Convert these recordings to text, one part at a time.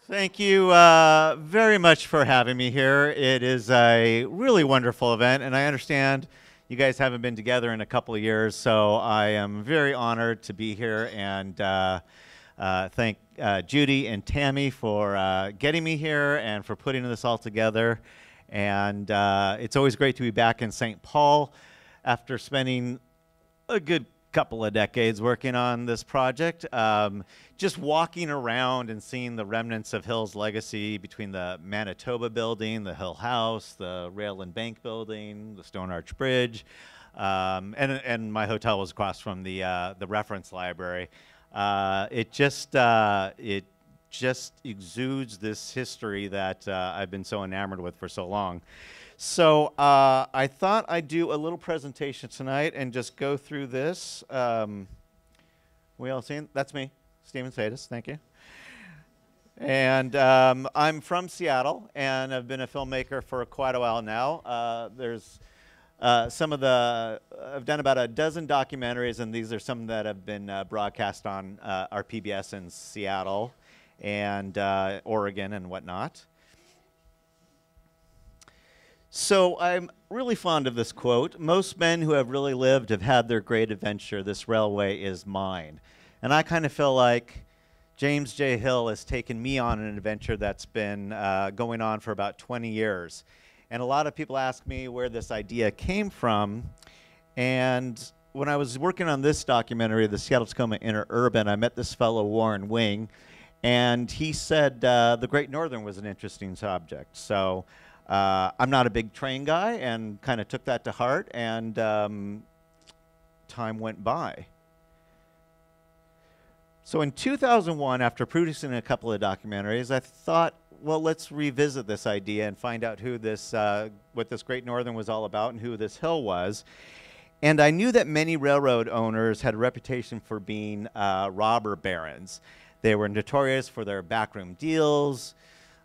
Thank you very much for having me here. It is a really wonderful event, and I understand you guys haven't been together in a couple of years, so I am very honored to be here and thank Judy and Tammy for getting me here and for putting this all together. And it's always great to be back in St. Paul after spending a good couple of decades working on this project. Just walking around and seeing the remnants of Hill's legacy between the Manitoba building, the Hill House, the Rail and Bank building, the Stone Arch Bridge, and my hotel was across from the reference library. It just exudes this history that I've been so enamored with for so long. So I thought I'd do a little presentation tonight and just go through this. We all seen? That's me, Steven Sadis. Thank you. And I'm from Seattle, and I've been a filmmaker for quite a while now. There's some of the I've done about a dozen documentaries, and these are some that have been broadcast on our PBS in Seattle and Oregon and whatnot. So I'm really fond of this quote. Most men who have really lived have had their great adventure. This railway is mine. And I kind of feel like James J. Hill has taken me on an adventure that's been going on for about 20 years. And a lot of people ask me where this idea came from. And when I was working on this documentary, the Seattle-Tacoma Interurban, I met this fellow, Warren Wing, and he said the Great Northern was an interesting subject. So I'm not a big train guy and kind of took that to heart, and time went by. So in 2001, after producing a couple of documentaries, I thought, well, let's revisit this idea and find out who this, what this Great Northern was all about and who this hill was. And I knew that many railroad owners had a reputation for being robber barons. They were notorious for their backroom deals,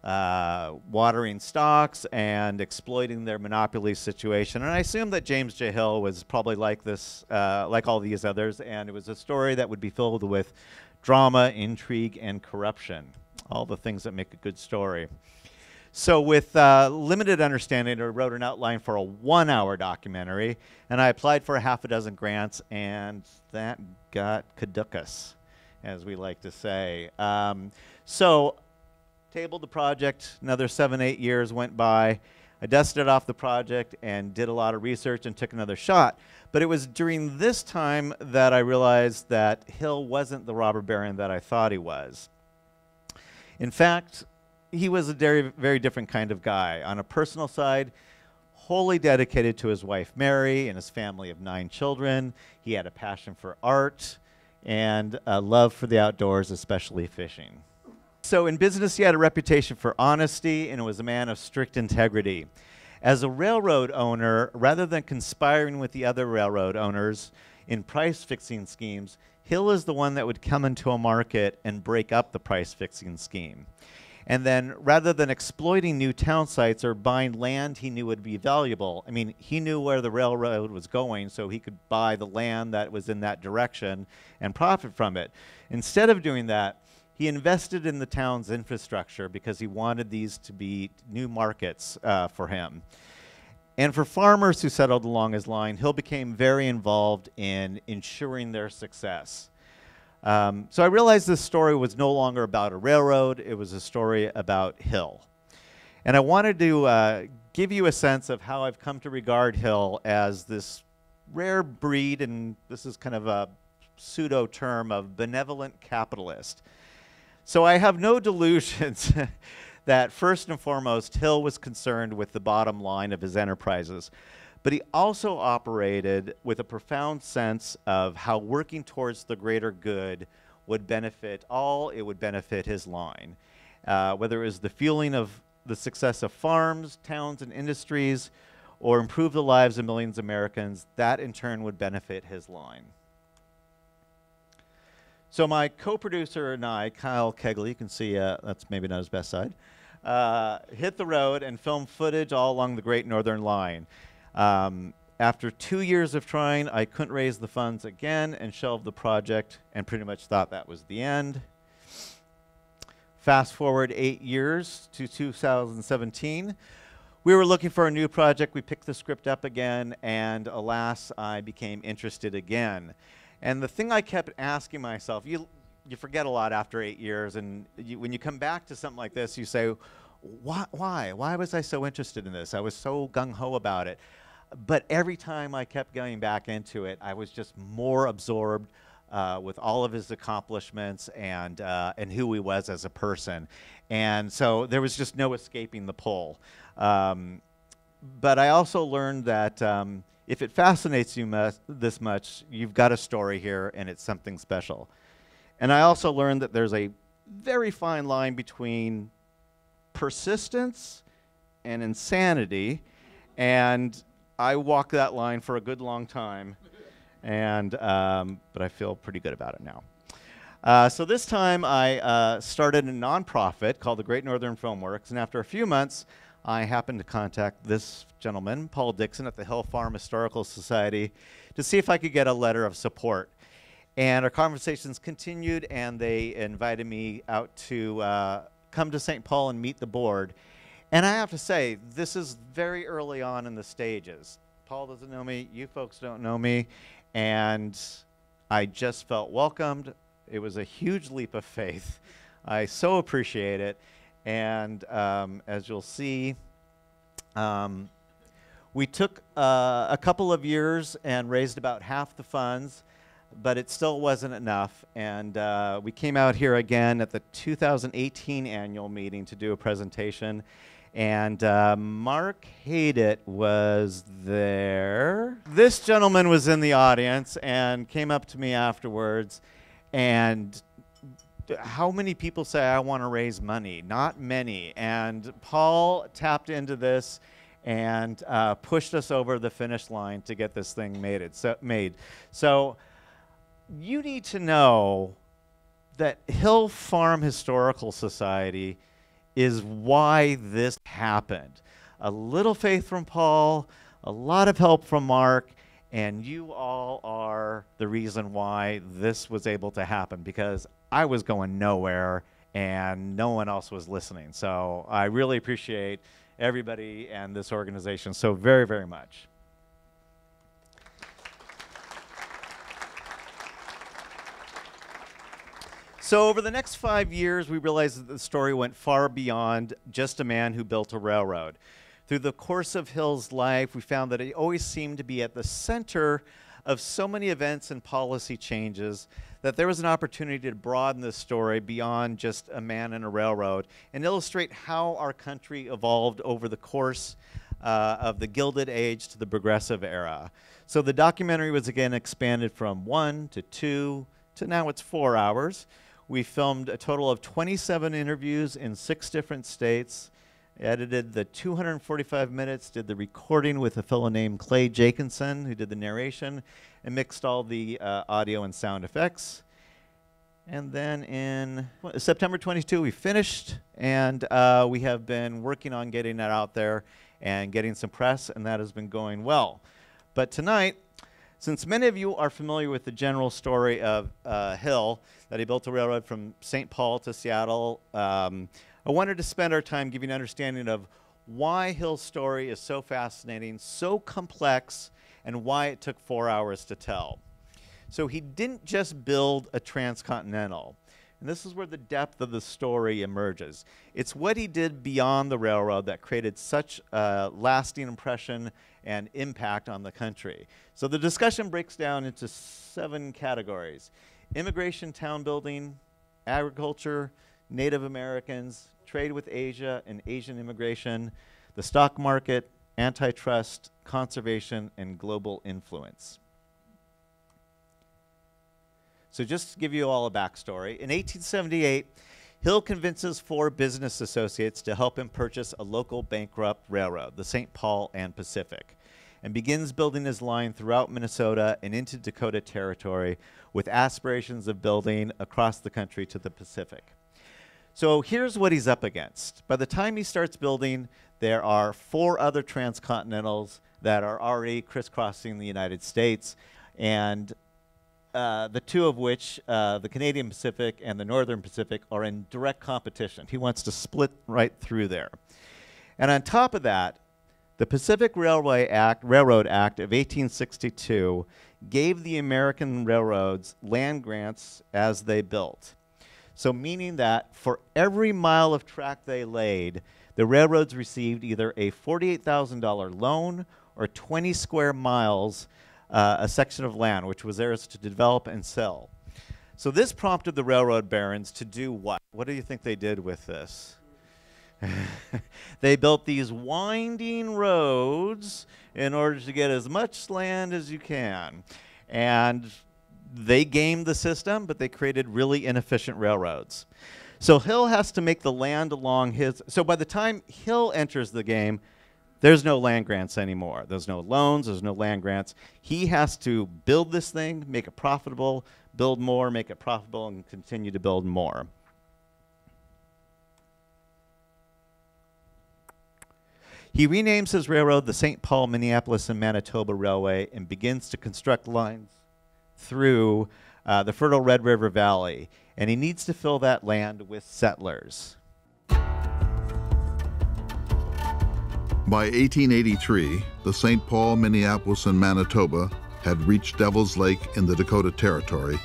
watering stocks, and exploiting their monopoly situation. And I assumed that James J. Hill was probably like this, like all these others, and it was a story that would be filled with drama, intrigue, and corruption, all the things that make a good story. So with limited understanding, I wrote an outline for a 1-hour documentary, and I applied for a half a dozen grants, and that got caducus, as we like to say. So tabled the project, another 7-8 years went by. I dusted off the project and did a lot of research and took another shot. But it was during this time that I realized that Hill wasn't the robber baron that I thought he was. In fact, he was a very, very different kind of guy. On a personal side, wholly dedicated to his wife Mary and his family of 9 children. He had a passion for art and a love for the outdoors, especially fishing. So in business, he had a reputation for honesty and was a man of strict integrity. As a railroad owner, rather than conspiring with the other railroad owners in price-fixing schemes, Hill is the one that would come into a market and break up the price-fixing scheme. And then rather than exploiting new town sites or buying land he knew would be valuable, I mean, he knew where the railroad was going, so he could buy the land that was in that direction and profit from it. Instead of doing that, he invested in the town's infrastructure because he wanted these to be new markets for him. And for farmers who settled along his line, Hill became very involved in ensuring their success. So I realized this story was no longer about a railroad, it was a story about Hill. And I wanted to give you a sense of how I've come to regard Hill as this rare breed, and this is kind of a pseudo term, of benevolent capitalist. So I have no delusions that first and foremost, Hill was concerned with the bottom line of his enterprises. But he also operated with a profound sense of how working towards the greater good would benefit all, it would benefit his line. Whether it was the fueling of the success of farms, towns, and industries, or improve the lives of millions of Americans, that in turn would benefit his line. So my co-producer and I, Kyle Kegley, you can see that's maybe not his best side, hit the road and filmed footage all along the Great Northern Line. After 2 years of trying, I couldn't raise the funds again and shelved the project and pretty much thought that was the end. Fast forward 8 years to 2017. We were looking for a new project. We picked the script up again, and alas, I became interested again. And the thing I kept asking myself, you forget a lot after 8 years, and when you come back to something like this, you say, why? Why was I so interested in this? I was so gung-ho about it. But every time I kept going back into it, I was just more absorbed with all of his accomplishments and who he was as a person. And so there was just no escaping the pull. But I also learned that if it fascinates you this much, you've got a story here and it's something special. And I also learned that there's a very fine line between persistence and insanity, and I walked that line for a good long time, and but I feel pretty good about it now. So this time I started a nonprofit called the Great Northern Filmworks, and after a few months, I happened to contact this gentleman, Paul Dixon, at the Hill Farm Historical Society to see if I could get a letter of support. And our conversations continued, and they invited me out to come to St. Paul and meet the board. And I have to say, this is very early on in the stages. Paul doesn't know me, you folks don't know me, and I just felt welcomed. It was a huge leap of faith. I so appreciate it. And as you'll see, we took a couple of years and raised about half the funds, but it still wasn't enough. And we came out here again at the 2018 annual meeting to do a presentation. And Mark Haydett was there. This gentleman was in the audience and came up to me afterwards, and how many people say I want to raise money? Not many. And Paul tapped into this and pushed us over the finish line to get this thing made. So you need to know that Hill Farm Historical Society is why this happened. A little faith from Paul, a lot of help from Mark, and you all are the reason why this was able to happen, because I was going nowhere and no one else was listening. So I really appreciate everybody and this organization so very, very much. So over the next 5 years, we realized that the story went far beyond just a man who built a railroad. Through the course of Hill's life, we found that he always seemed to be at the center of so many events and policy changes that there was an opportunity to broaden this story beyond just a man and a railroad and illustrate how our country evolved over the course of the Gilded Age to the Progressive Era. So the documentary was again expanded from 1 to 2 to now it's 4 hours. We filmed a total of 27 interviews in 6 different states, edited the 245 minutes, did the recording with a fellow named Clay Jacobson, who did the narration, and mixed all the audio and sound effects. And then in September 22, we finished, and we have been working on getting that out there and getting some press, and that has been going well. But tonight, since many of you are familiar with the general story of Hill, that he built a railroad from St. Paul to Seattle, I wanted to spend our time giving an understanding of why Hill's story is so fascinating, so complex, and why it took 4 hours to tell. So he didn't just build a transcontinental. And this is where the depth of the story emerges. It's what he did beyond the railroad that created such a lasting impression and impact on the country. So the discussion breaks down into 7 categories: immigration, town building, agriculture, Native Americans, trade with Asia and Asian immigration, the stock market, antitrust, conservation, and global influence. So just to give you all a backstory, in 1878, Hill convinces 4 business associates to help him purchase a local bankrupt railroad, the St. Paul and Pacific, and begins building his line throughout Minnesota and into Dakota Territory with aspirations of building across the country to the Pacific. So here's what he's up against. By the time he starts building, there are 4 other transcontinentals that are already crisscrossing the United States, and the two of which, the Canadian Pacific and the Northern Pacific, are in direct competition. He wants to split right through there. And on top of that, the Pacific Railroad Act of 1862 gave the American railroads land grants as they built. So meaning that for every mile of track they laid, the railroads received either a $48,000 loan or 20 square miles, a section of land, which was theirs to develop and sell. So this prompted the railroad barons to do what? What do you think they did with this? They built these winding roads in order to get as much land as you can. And they gamed the system, but they created really inefficient railroads. So Hill has to make the land along his... So by the time Hill enters the game, there's no land grants anymore. There's no loans, there's no land grants. He has to build this thing, make it profitable, build more, make it profitable, and continue to build more. He renames his railroad the St. Paul, Minneapolis, and Manitoba Railway and begins to construct lines through the fertile Red River Valley. And he needs to fill that land with settlers. By 1883, the St. Paul, Minneapolis, and Manitoba had reached Devil's Lake in the Dakota Territory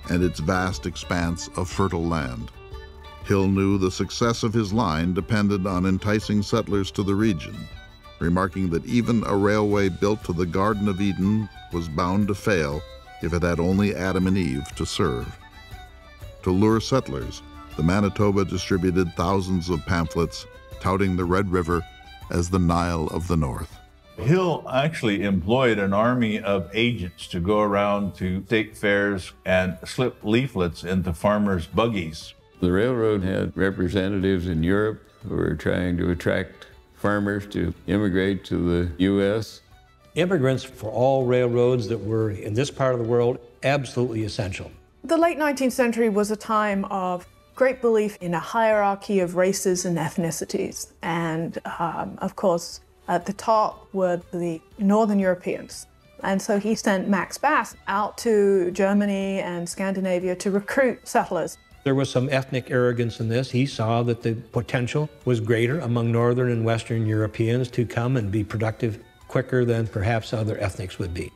and its vast expanse of fertile land. Hill knew the success of his line depended on enticing settlers to the region, remarking that even a railway built to the Garden of Eden was bound to fail if it had only Adam and Eve to serve. To lure settlers, the Manitoba distributed thousands of pamphlets touting the Red River as the Nile of the North. Hill actually employed an army of agents to go around to state fairs and slip leaflets into farmers' buggies. The railroad had representatives in Europe who were trying to attract farmers to immigrate to the U.S. Immigrants for all railroads that were in this part of the world, absolutely essential. The late 19th century was a time of great belief in a hierarchy of races and ethnicities. And of course, at the top were the Northern Europeans. And so he sent Max Bass out to Germany and Scandinavia to recruit settlers. There was some ethnic arrogance in this. He saw that the potential was greater among Northern and Western Europeans to come and be productive quicker than perhaps other ethnics would be.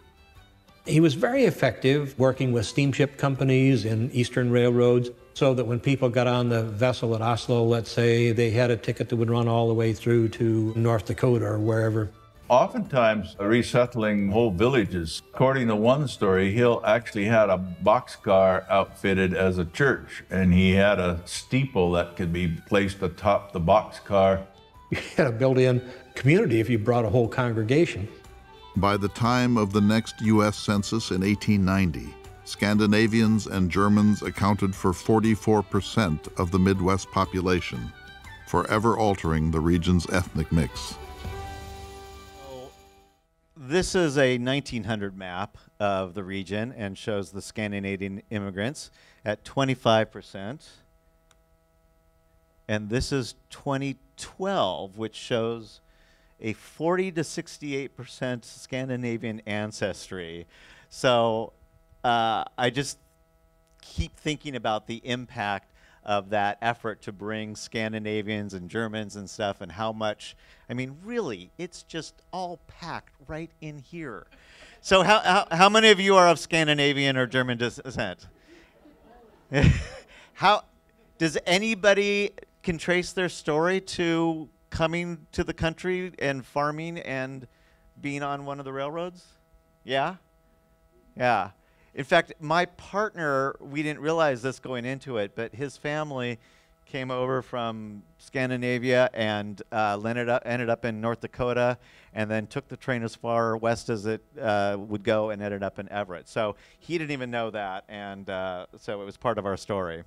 He was very effective working with steamship companies and Eastern railroads so that when people got on the vessel at Oslo, let's say, they had a ticket that would run all the way through to North Dakota or wherever. Oftentimes, resettling whole villages. According to one story, Hill actually had a boxcar outfitted as a church, and he had a steeple that could be placed atop the boxcar. You had a built-in community if you brought a whole congregation. By the time of the next U.S. Census in 1890, Scandinavians and Germans accounted for 44% of the Midwest population, forever altering the region's ethnic mix. This is a 1900 map of the region and shows the Scandinavian immigrants at 25%. And this is 2012, which shows a 40 to 68% Scandinavian ancestry. So I just keep thinking about the impact of that effort to bring Scandinavians and Germans and stuff, and how much, I mean, really, it's just all packed right in here. So how many of you are of Scandinavian or German descent? How does anybody can trace their story to coming to the country and farming and being on one of the railroads? Yeah? Yeah. In fact, my partner, we didn't realize this going into it, but his family came over from Scandinavia and ended up in North Dakota, and then took the train as far west as it would go and ended up in Everett. So he didn't even know that, and so it was part of our story.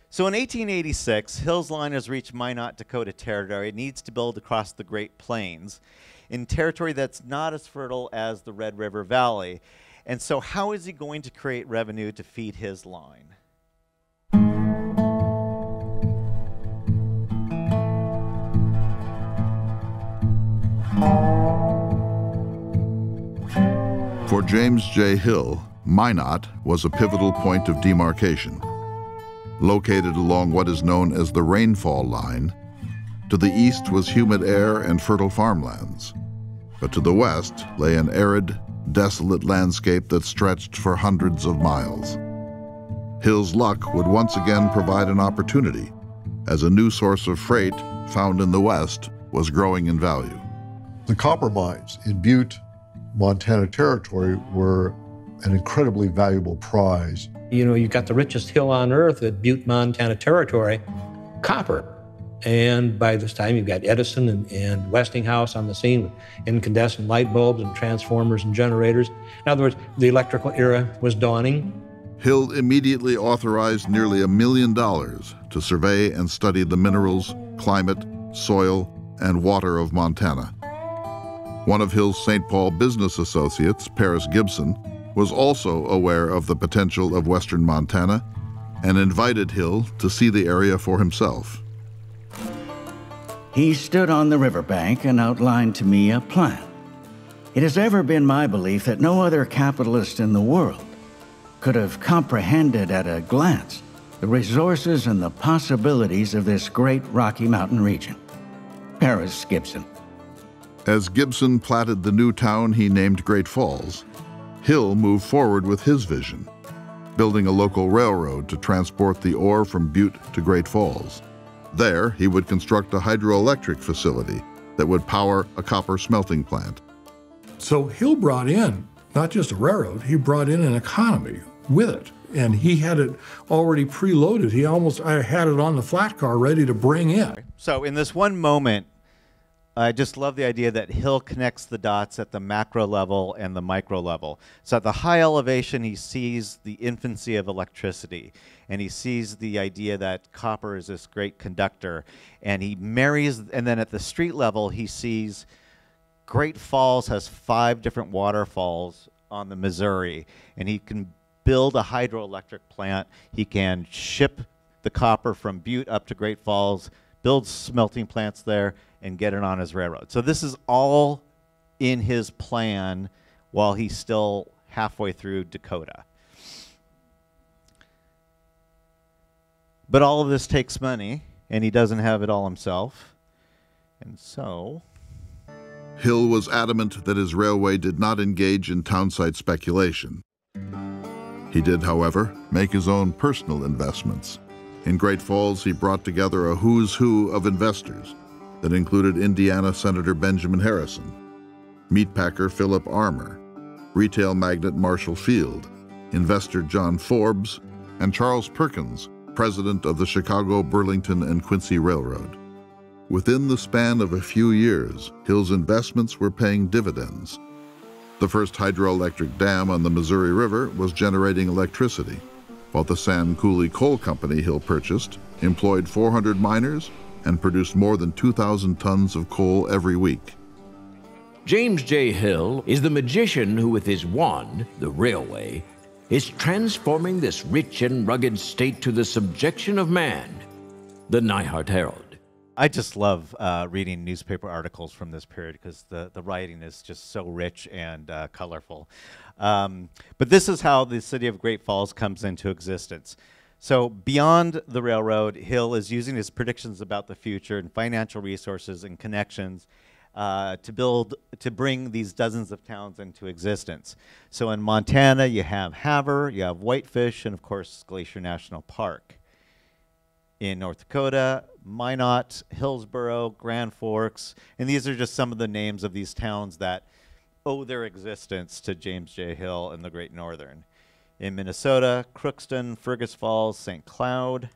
So in 1886, Hill's line has reached Minot, Dakota Territory. It needs to build across the Great Plains in territory that's not as fertile as the Red River Valley. And so how is he going to create revenue to feed his line? For James J. Hill, Minot was a pivotal point of demarcation. Located along what is known as the rainfall line, to the east was humid air and fertile farmlands, but to the west lay an arid, desolate landscape that stretched for hundreds of miles. Hill's luck would once again provide an opportunity, as a new source of freight found in the west was growing in value. The copper mines in Butte, Montana Territory were an incredibly valuable prize. You know, you've got the richest hill on earth at Butte, Montana Territory, copper. And by this time, you've got Edison and Westinghouse on the scene with incandescent light bulbs and transformers and generators. In other words, the electrical era was dawning. Hill immediately authorized nearly $1 million to survey and study the minerals, climate, soil, and water of Montana. One of Hill's St. Paul business associates, Paris Gibson, was also aware of the potential of western Montana and invited Hill to see the area for himself. He stood on the riverbank and outlined to me a plan. It has ever been my belief that no other capitalist in the world could have comprehended at a glance the resources and the possibilities of this great Rocky Mountain region. Paris Gibson. As Gibson platted the new town he named Great Falls, Hill moved forward with his vision, building a local railroad to transport the ore from Butte to Great Falls. There, he would construct a hydroelectric facility that would power a copper smelting plant. So Hill brought in not just a railroad, he brought in an economy with it. And he had it already preloaded. He almost had it on the flat car ready to bring in. So in this one moment, I just love the idea that Hill connects the dots at the macro level and the micro level. So at the high elevation, he sees the infancy of electricity, and he sees the idea that copper is this great conductor, and he marries, and then at the street level, he sees Great Falls has 5 different waterfalls on the Missouri, and he can build a hydroelectric plant. He can ship the copper from Butte up to Great Falls, build smelting plants there, and get it on his railroad. So this is all in his plan while he's still halfway through Dakota. But all of this takes money, and he doesn't have it all himself. And so Hill was adamant that his railway did not engage in townsite speculation. He did, however, make his own personal investments. In Great Falls, he brought together a who's who of investors that included Indiana Senator Benjamin Harrison, meatpacker Philip Armour, retail magnate Marshall Field, investor John Forbes, and Charles Perkins, president of the Chicago, Burlington, and Quincy Railroad. Within the span of a few years, Hill's investments were paying dividends. The first hydroelectric dam on the Missouri River was generating electricity, while the San Coulee Coal Company Hill purchased employed 400 miners and produced more than 2,000 tons of coal every week. James J. Hill is the magician who, with his wand, the railway, is transforming this rich and rugged state to the subjection of man. The Nyhart Herald. I just love reading newspaper articles from this period because the writing is just so rich and colorful. But this is how the city of Great Falls comes into existence. So beyond the railroad, Hill is using his predictions about the future and financial resources and connections to bring these dozens of towns into existence. So in Montana, you have Havre, you have Whitefish, and of course, Glacier National Park. In North Dakota, Minot, Hillsboro, Grand Forks, and these are just some of the names of these towns that owe their existence to James J. Hill and the Great Northern. In Minnesota, Crookston, Fergus Falls, St. Cloud,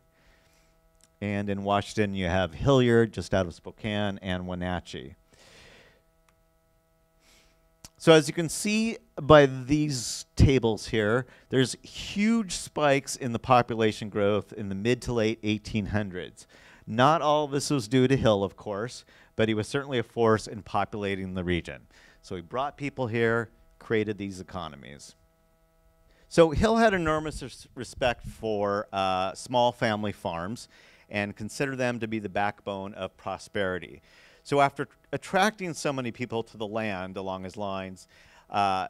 and in Washington, you have Hilliard, just out of Spokane, and Wenatchee. So as you can see by these tables here, there's huge spikes in the population growth in the mid to late 1800s. Not all of this was due to Hill, of course, but he was certainly a force in populating the region. So he brought people here, created these economies. So Hill had enormous respect for small family farms and considered them to be the backbone of prosperity. So after attracting so many people to the land along his lines,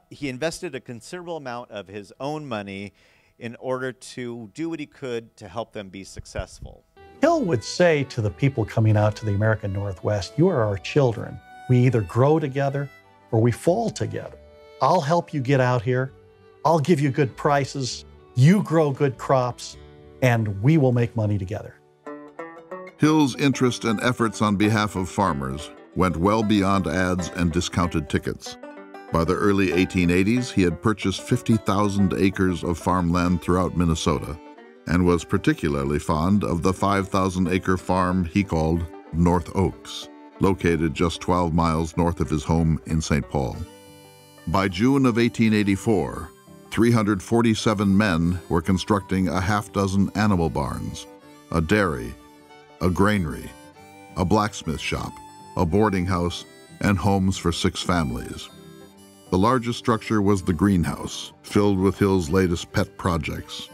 He invested a considerable amount of his own money in order to do what he could to help them be successful. Hill would say to the people coming out to the American Northwest, you are our children. We either grow together or we fall together. I'll help you get out here. I'll give you good prices. You grow good crops, and we will make money together. Hill's interest and efforts on behalf of farmers went well beyond ads and discounted tickets. By the early 1880s, he had purchased 50,000 acres of farmland throughout Minnesota and was particularly fond of the 5,000-acre farm he called North Oaks, located just 12 miles north of his home in St. Paul. By June of 1884, 347 men were constructing a half-dozen animal barns, a dairy, a granary, a blacksmith shop, a boarding house, and homes for 6 families. The largest structure was the greenhouse, filled with Hill's latest pet projects.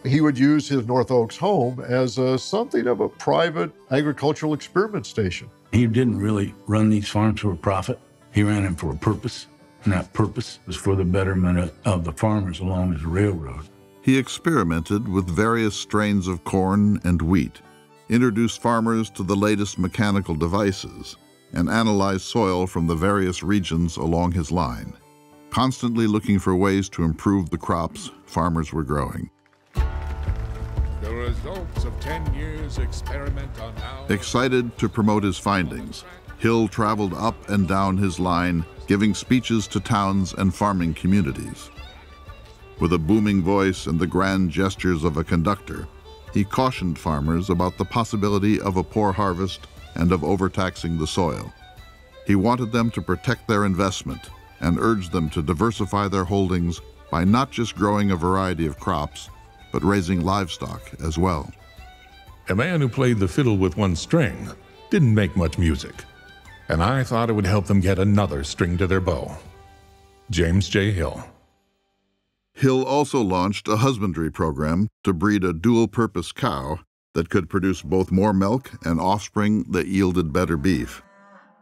He would use his North Oaks home as something of a private agricultural experiment station. He didn't really run these farms for a profit. He ran them for a purpose, and that purpose was for the betterment of the farmers along his railroad. He experimented with various strains of corn and wheat, introduced farmers to the latest mechanical devices, and analyzed soil from the various regions along his line, constantly looking for ways to improve the crops farmers were growing. The results of 10 years' experiment are now... Excited to promote his findings, Hill traveled up and down his line, giving speeches to towns and farming communities. With a booming voice and the grand gestures of a conductor, he cautioned farmers about the possibility of a poor harvest and of overtaxing the soil. He wanted them to protect their investment and urged them to diversify their holdings by not just growing a variety of crops, but raising livestock as well. A man who played the fiddle with one string didn't make much music, and I thought it would help them get another string to their bow. James J. Hill. Hill also launched a husbandry program to breed a dual-purpose cow that could produce both more milk and offspring that yielded better beef.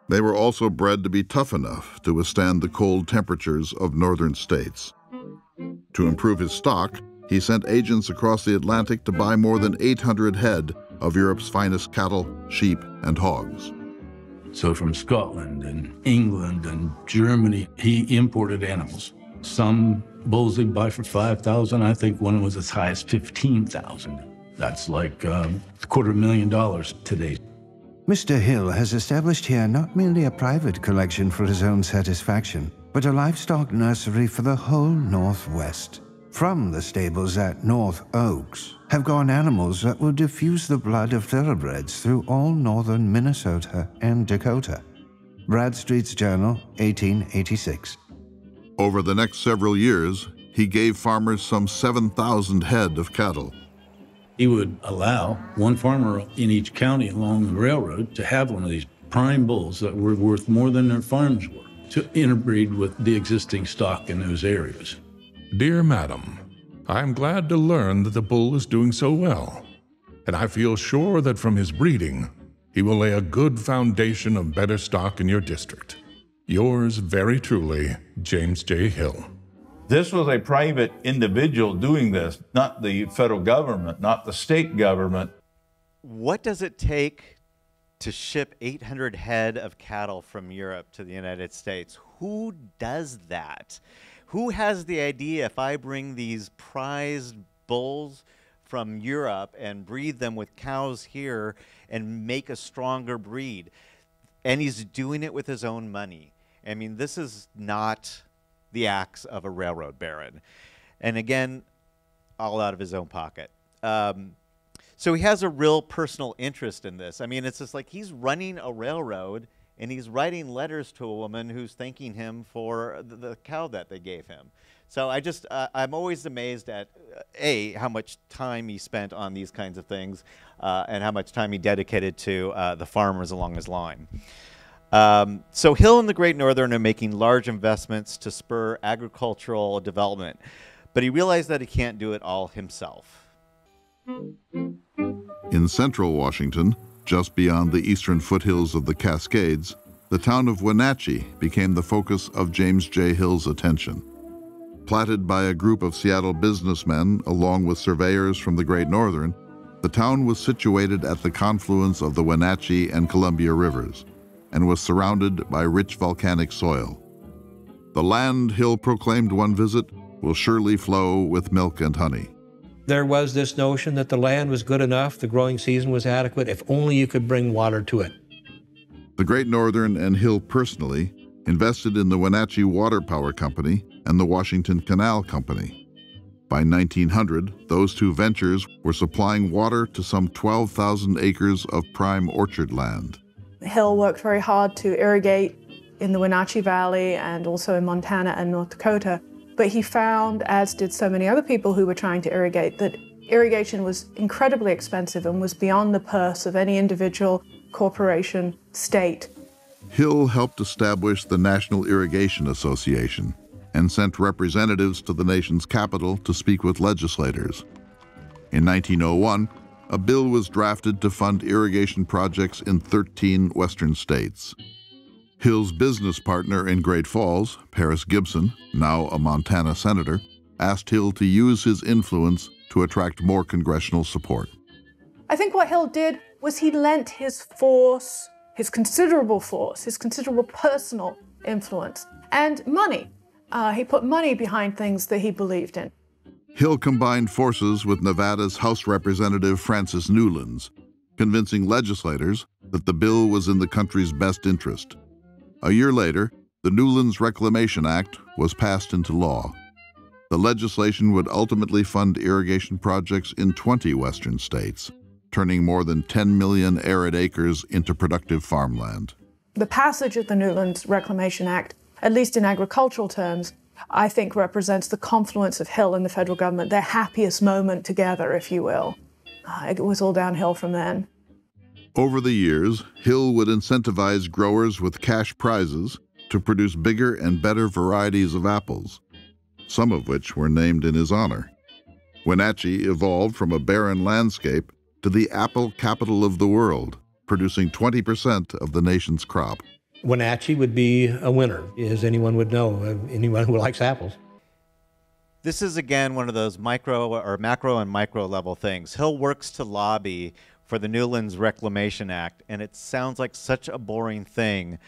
They were also bred to be tough enough to withstand the cold temperatures of northern states. To improve his stock, he sent agents across the Atlantic to buy more than 800 head of Europe's finest cattle, sheep, and hogs. So from Scotland and England and Germany, he imported animals. Some bulls he'd buy for $5,000. I think one was as high as $15,000. That's like $250,000 today. Mr. Hill has established here not merely a private collection for his own satisfaction, but a livestock nursery for the whole Northwest. From the stables at North Oaks have gone animals that will diffuse the blood of thoroughbreds through all northern Minnesota and Dakota. Bradstreet's Journal, 1886. Over the next several years, he gave farmers some 7,000 head of cattle. He would allow one farmer in each county along the railroad to have one of these prime bulls that were worth more than their farms were, to interbreed with the existing stock in those areas. Dear Madam, I am glad to learn that the bull is doing so well, and I feel sure that from his breeding, he will lay a good foundation of better stock in your district. Yours very truly, James J. Hill. This was a private individual doing this, not the federal government, not the state government. What does it take to ship 800 head of cattle from Europe to the United States? Who does that? Who has the idea, if I bring these prized bulls from Europe and breed them with cows here and make a stronger breed? And he's doing it with his own money. I mean, this is not the acts of a railroad baron. And again, all out of his own pocket. So he has a real personal interest in this. I mean, it's just like he's running a railroad and he's writing letters to a woman who's thanking him for the cow that they gave him. So I'm always amazed at, A, how much time he spent on these kinds of things and how much time he dedicated to the farmers along his line. So Hill and the Great Northern are making large investments to spur agricultural development, but he realized that he can't do it all himself. In central Washington, just beyond the eastern foothills of the Cascades, the town of Wenatchee became the focus of James J. Hill's attention. Platted by a group of Seattle businessmen along with surveyors from the Great Northern, the town was situated at the confluence of the Wenatchee and Columbia rivers and was surrounded by rich volcanic soil. The land, Hill proclaimed one visit, will surely flow with milk and honey. There was this notion that the land was good enough, the growing season was adequate, if only you could bring water to it. The Great Northern and Hill personally invested in the Wenatchee Water Power Company and the Washington Canal Company. By 1900, those two ventures were supplying water to some 12,000 acres of prime orchard land. Hill worked very hard to irrigate in the Wenatchee Valley and also in Montana and North Dakota, but he found, as did so many other people who were trying to irrigate, that irrigation was incredibly expensive and was beyond the purse of any individual, corporation, state. Hill helped establish the National Irrigation Association and sent representatives to the nation's capital to speak with legislators. In 1901, a bill was drafted to fund irrigation projects in 13 western states. Hill's business partner in Great Falls, Paris Gibson, now a Montana senator, asked Hill to use his influence to attract more congressional support. I think what Hill did was he lent his force, his considerable personal influence, and money. He put money behind things that he believed in. Hill combined forces with Nevada's House Representative Francis Newlands, convincing legislators that the bill was in the country's best interest. A year later, the Newlands Reclamation Act was passed into law. The legislation would ultimately fund irrigation projects in 20 western states, turning more than 10 million arid acres into productive farmland. The passage of the Newlands Reclamation Act, at least in agricultural terms, I think represents the confluence of Hill and the federal government, their happiest moment together, if you will. It was all downhill from then. Over the years, Hill would incentivize growers with cash prizes to produce bigger and better varieties of apples, some of which were named in his honor. Wenatchee evolved from a barren landscape to the apple capital of the world, producing 20% of the nation's crop. Wenatchee would be a winner, as anyone would know, anyone who likes apples. This is, again, one of those macro and micro level things. Hill works to lobby for the Newlands Reclamation Act, and it sounds like such a boring thing,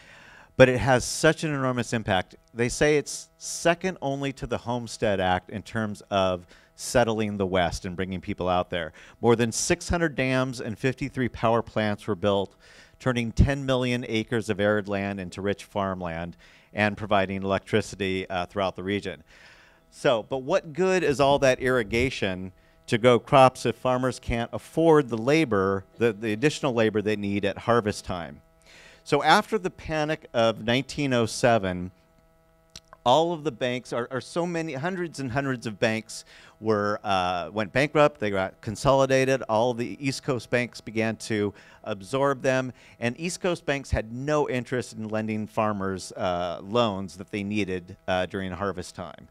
but it has such an enormous impact. They say it's second only to the Homestead Act in terms of settling the West and bringing people out there. More than 600 dams and 53 power plants were built, turning 10 million acres of arid land into rich farmland and providing electricity throughout the region. So, but what good is all that irrigation to grow crops if farmers can't afford the labor, the additional labor they need at harvest time? So after the panic of 1907, all of the banks, so many, hundreds and hundreds of banks went bankrupt, they got consolidated, all the East Coast banks began to absorb them, and East Coast banks had no interest in lending farmers loans that they needed during harvest time.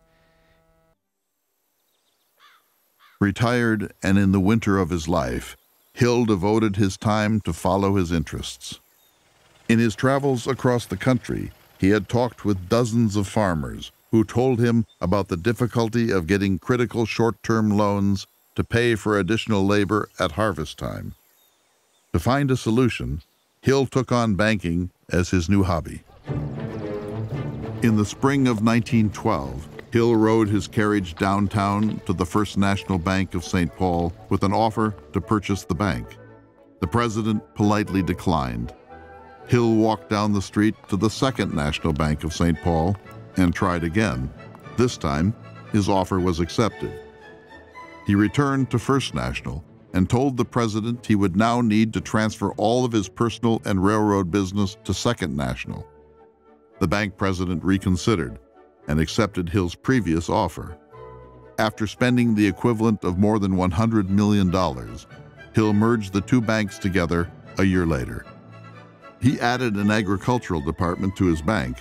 Retired and in the winter of his life, Hill devoted his time to follow his interests. In his travels across the country, he had talked with dozens of farmers who told him about the difficulty of getting critical short-term loans to pay for additional labor at harvest time. To find a solution, Hill took on banking as his new hobby. In the spring of 1912, Hill rode his carriage downtown to the First National Bank of St. Paul with an offer to purchase the bank. The president politely declined. Hill walked down the street to the Second National Bank of St. Paul and tried again. This time, his offer was accepted. He returned to First National and told the president he would now need to transfer all of his personal and railroad business to Second National. The bank president reconsidered and accepted Hill's previous offer. After spending the equivalent of more than $100 million, Hill merged the two banks together a year later. He added an agricultural department to his bank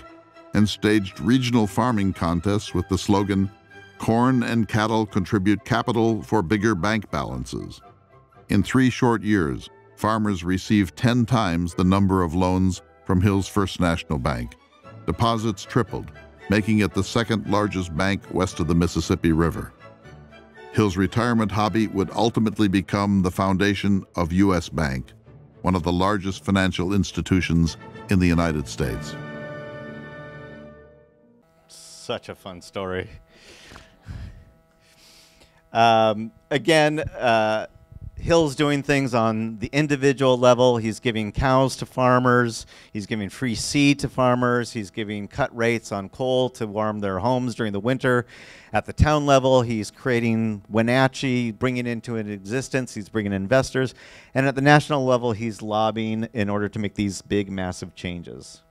and staged regional farming contests with the slogan, "Corn and cattle contribute capital for bigger bank balances." In 3 short years, farmers received 10 times the number of loans from Hill's First National Bank. Deposits tripled, making it the second largest bank west of the Mississippi River. Hill's retirement hobby would ultimately become the foundation of U.S. Bank, one of the largest financial institutions in the United States. Such a fun story. Again, Hill's doing things on the individual level. He's giving cows to farmers. He's giving free seed to farmers. He's giving cut rates on coal to warm their homes during the winter. At the town level, he's creating Wenatchee, bringing it into an existence. He's bringing investors. And at the national level, he's lobbying in order to make these big, massive changes.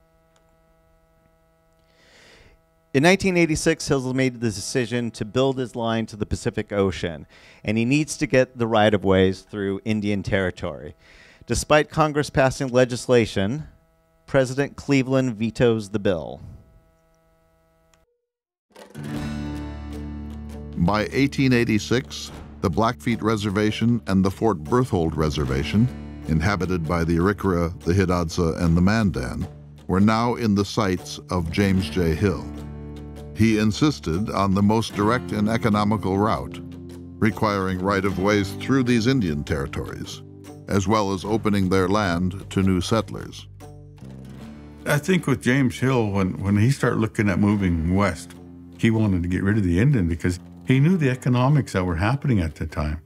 In 1986, Hill made the decision to build his line to the Pacific Ocean, and he needs to get the right-of-ways through Indian Territory. Despite Congress passing legislation, President Cleveland vetoes the bill. By 1886, the Blackfeet Reservation and the Fort Berthold Reservation, inhabited by the Arikara, the Hidatsa, and the Mandan, were now in the sights of James J. Hill. He insisted on the most direct and economical route, requiring right-of-ways through these Indian territories, as well as opening their land to new settlers. I think with James Hill, when he started looking at moving west, he wanted to get rid of the Indian because he knew the economics that were happening at the time.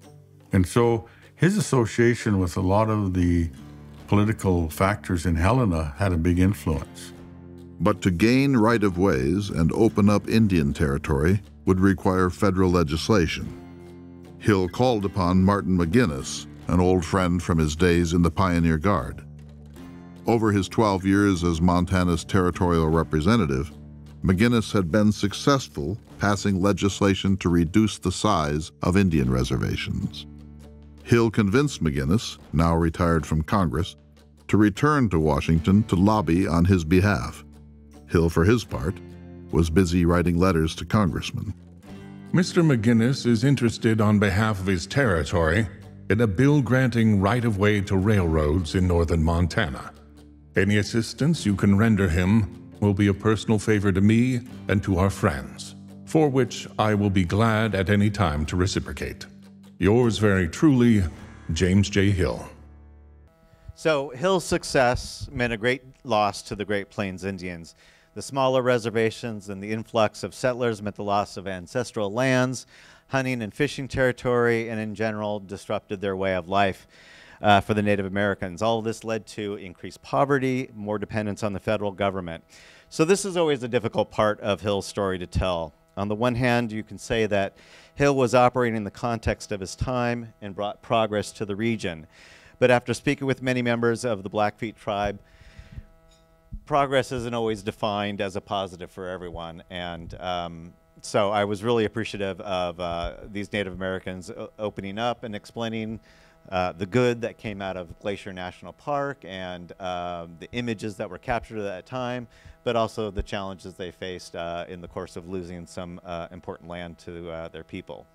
And so his association with a lot of the political factors in Helena had a big influence. But to gain right-of-ways and open up Indian territory would require federal legislation. Hill called upon Martin McGinnis, an old friend from his days in the Pioneer Guard. Over his 12 years as Montana's territorial representative, McGinnis had been successful passing legislation to reduce the size of Indian reservations. Hill convinced McGinnis, now retired from Congress, to return to Washington to lobby on his behalf. Hill, for his part, was busy writing letters to congressmen. Mr. McGinnis is interested on behalf of his territory in a bill granting right-of-way to railroads in northern Montana. Any assistance you can render him will be a personal favor to me and to our friends, for which I will be glad at any time to reciprocate. Yours very truly, James J. Hill. So Hill's success meant a great loss to the Great Plains Indians. The smaller reservations and the influx of settlers meant the loss of ancestral lands, hunting and fishing territory, and in general disrupted their way of life for the Native Americans. All of this led to increased poverty, more dependence on the federal government. So this is always a difficult part of Hill's story to tell. On the one hand, you can say that Hill was operating in the context of his time and brought progress to the region. But after speaking with many members of the Blackfeet tribe, progress isn't always defined as a positive for everyone. And so I was really appreciative of these Native Americans opening up and explaining the good that came out of Glacier National Park and the images that were captured at that time, but also the challenges they faced in the course of losing some important land to their people.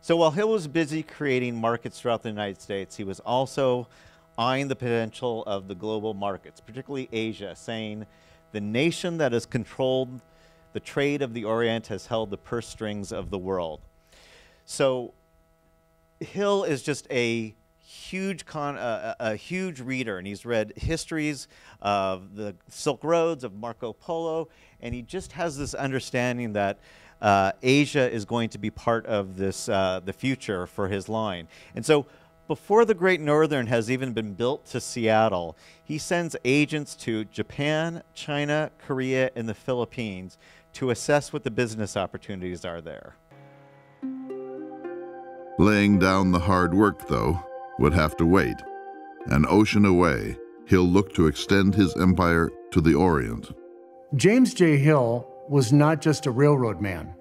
So while Hill was busy creating markets throughout the United States, he was also eyeing the potential of the global markets, particularly Asia, saying, "The nation that has controlled the trade of the Orient has held the purse strings of the world." So Hill is just a huge reader, and he's read histories of the Silk Roads, of Marco Polo, and he just has this understanding that Asia is going to be part of this, the future for his line. And so before the Great Northern has even been built to Seattle, he sends agents to Japan, China, Korea, and the Philippines to assess what the business opportunities are there. Laying down the hard work, though, would have to wait. An ocean away, Hill looked to extend his empire to the Orient. James J. Hill was not just a railroad man.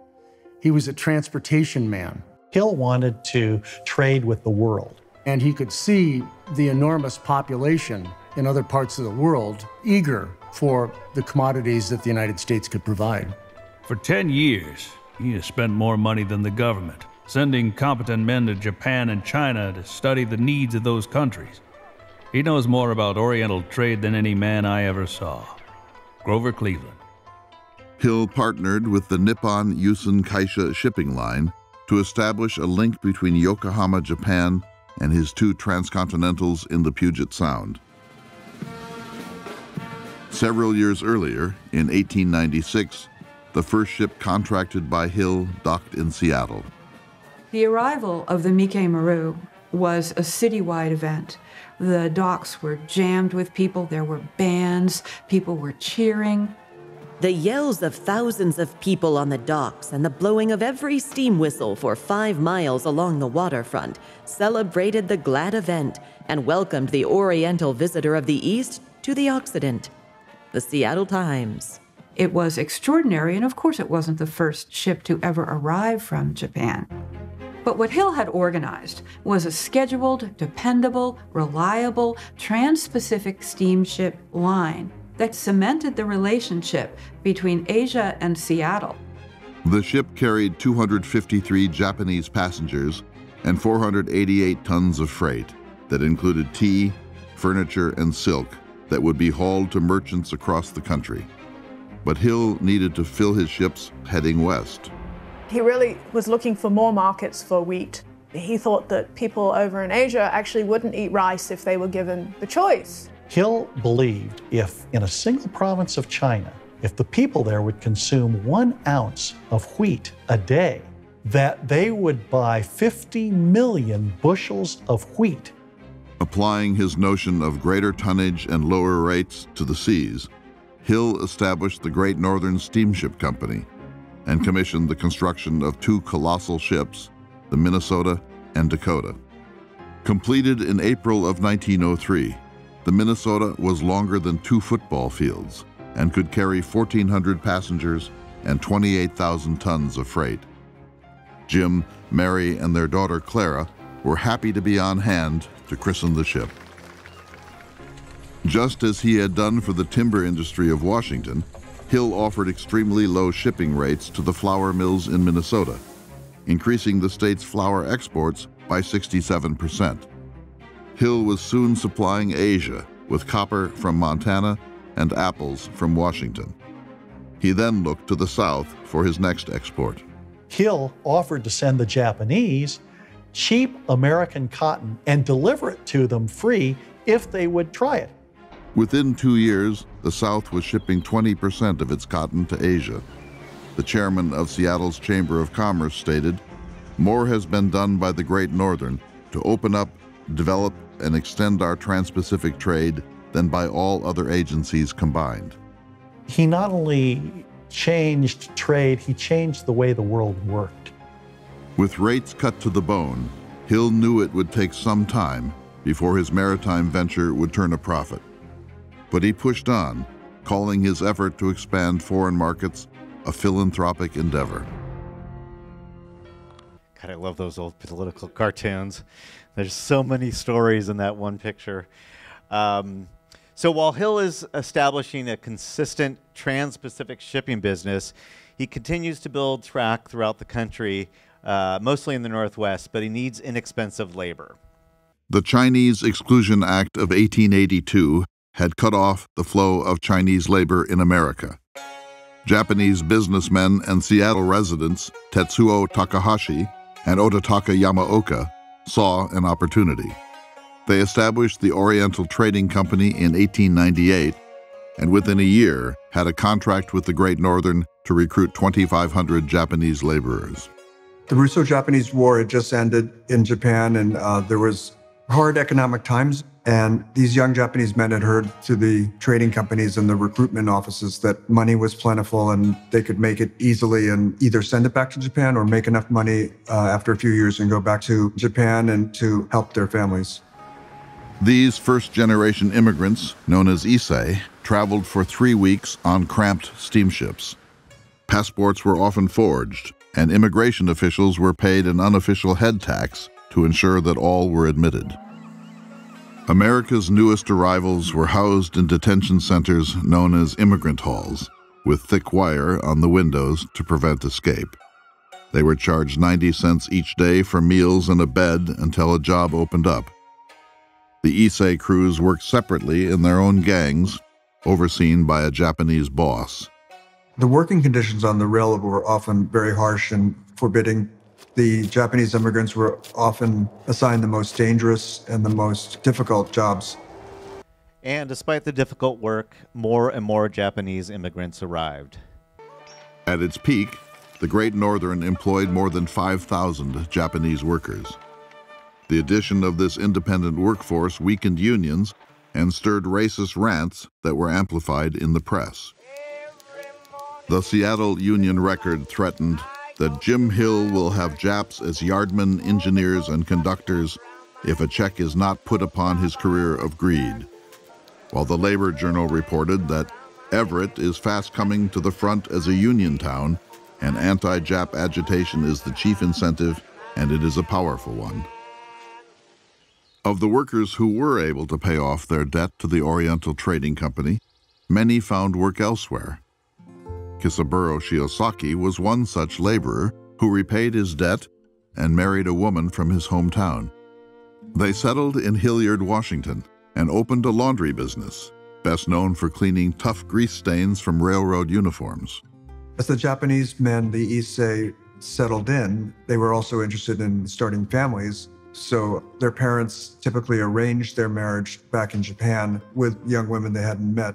He was a transportation man. Hill wanted to trade with the world. And he could see the enormous population in other parts of the world eager for the commodities that the United States could provide. For 10 years, he has spent more money than the government, sending competent men to Japan and China to study the needs of those countries. He knows more about Oriental trade than any man I ever saw. Grover Cleveland. Hill partnered with the Nippon Yusen Kaisha shipping line to establish a link between Yokohama, Japan, and his two transcontinentals in the Puget Sound. Several years earlier, in 1896, the first ship contracted by Hill docked in Seattle. The arrival of the Mike Maru was a citywide event. The docks were jammed with people, there were bands, people were cheering. The yells of thousands of people on the docks and the blowing of every steam whistle for 5 miles along the waterfront celebrated the glad event and welcomed the Oriental visitor of the East to the Occident. The Seattle Times. It was extraordinary, and of course it wasn't the first ship to ever arrive from Japan. But what Hill had organized was a scheduled, dependable, reliable, trans-Pacific steamship line that cemented the relationship between Asia and Seattle. The ship carried 253 Japanese passengers and 488 tons of freight that included tea, furniture, and silk that would be hauled to merchants across the country. But Hill needed to fill his ships heading west. He really was looking for more markets for wheat. He thought that people over in Asia actually wouldn't eat rice if they were given the choice. Hill believed if in a single province of China, if the people there would consume 1 ounce of wheat a day, that they would buy 50 million bushels of wheat. Applying his notion of greater tonnage and lower rates to the seas, Hill established the Great Northern Steamship Company and commissioned the construction of 2 colossal ships, the Minnesota and Dakota. Completed in April of 1903, the Minnesota was longer than 2 football fields and could carry 1,400 passengers and 28,000 tons of freight. Jim, Mary, and their daughter Clara were happy to be on hand to christen the ship. Just as he had done for the timber industry of Washington, Hill offered extremely low shipping rates to the flour mills in Minnesota, increasing the state's flour exports by 67%. Hill was soon supplying Asia with copper from Montana and apples from Washington. He then looked to the south for his next export. Hill offered to send the Japanese cheap American cotton and deliver it to them free if they would try it. Within 2 years, the South was shipping 20% of its cotton to Asia. The chairman of Seattle's Chamber of Commerce stated, "More has been done by the Great Northern to open up, develop, and extend our trans-Pacific trade than by all other agencies combined." He not only changed trade, he changed the way the world worked. With rates cut to the bone, Hill knew it would take some time before his maritime venture would turn a profit. But he pushed on, calling his effort to expand foreign markets a philanthropic endeavor. God, I love those old political cartoons. There's so many stories in that one picture. So while Hill is establishing a consistent trans-Pacific shipping business, he continues to build track throughout the country, mostly in the Northwest, but he needs inexpensive labor. The Chinese Exclusion Act of 1882 had cut off the flow of Chinese labor in America. Japanese businessmen and Seattle residents Tetsuo Takahashi and Otataka Yamaoka saw an opportunity. They established the Oriental Trading Company in 1898, and within a year had a contract with the Great Northern to recruit 2,500 Japanese laborers. The Russo-Japanese War had just ended in Japan, and there was hard economic times. And these young Japanese men had heard through the trading companies and the recruitment offices that money was plentiful and they could make it easily and either send it back to Japan or make enough money after a few years and go back to Japan and to help their families. These first-generation immigrants, known as Issei, traveled for 3 weeks on cramped steamships. Passports were often forged, and immigration officials were paid an unofficial head tax to ensure that all were admitted. America's newest arrivals were housed in detention centers known as immigrant halls, with thick wire on the windows to prevent escape. They were charged 90 cents each day for meals and a bed until a job opened up. The Issei crews worked separately in their own gangs, overseen by a Japanese boss. The working conditions on the railroad were often very harsh and forbidding. The Japanese immigrants were often assigned the most dangerous and the most difficult jobs. And despite the difficult work, more and more Japanese immigrants arrived. At its peak, the Great Northern employed more than 5,000 Japanese workers. The addition of this independent workforce weakened unions and stirred racist rants that were amplified in the press. The Seattle Union Record threatened that Jim Hill will have Japs as yardmen, engineers, and conductors if a check is not put upon his career of greed, while the Labor Journal reported that Everett is fast coming to the front as a union town, and anti-Jap agitation is the chief incentive, and it is a powerful one. Of the workers who were able to pay off their debt to the Oriental Trading Company, many found work elsewhere. Kisaburo Shiosaki was one such laborer who repaid his debt and married a woman from his hometown. They settled in Hilliard, Washington, and opened a laundry business, best known for cleaning tough grease stains from railroad uniforms. As the Japanese men, the Issei, settled in, they were also interested in starting families. So their parents typically arranged their marriage back in Japan with young women they hadn't met.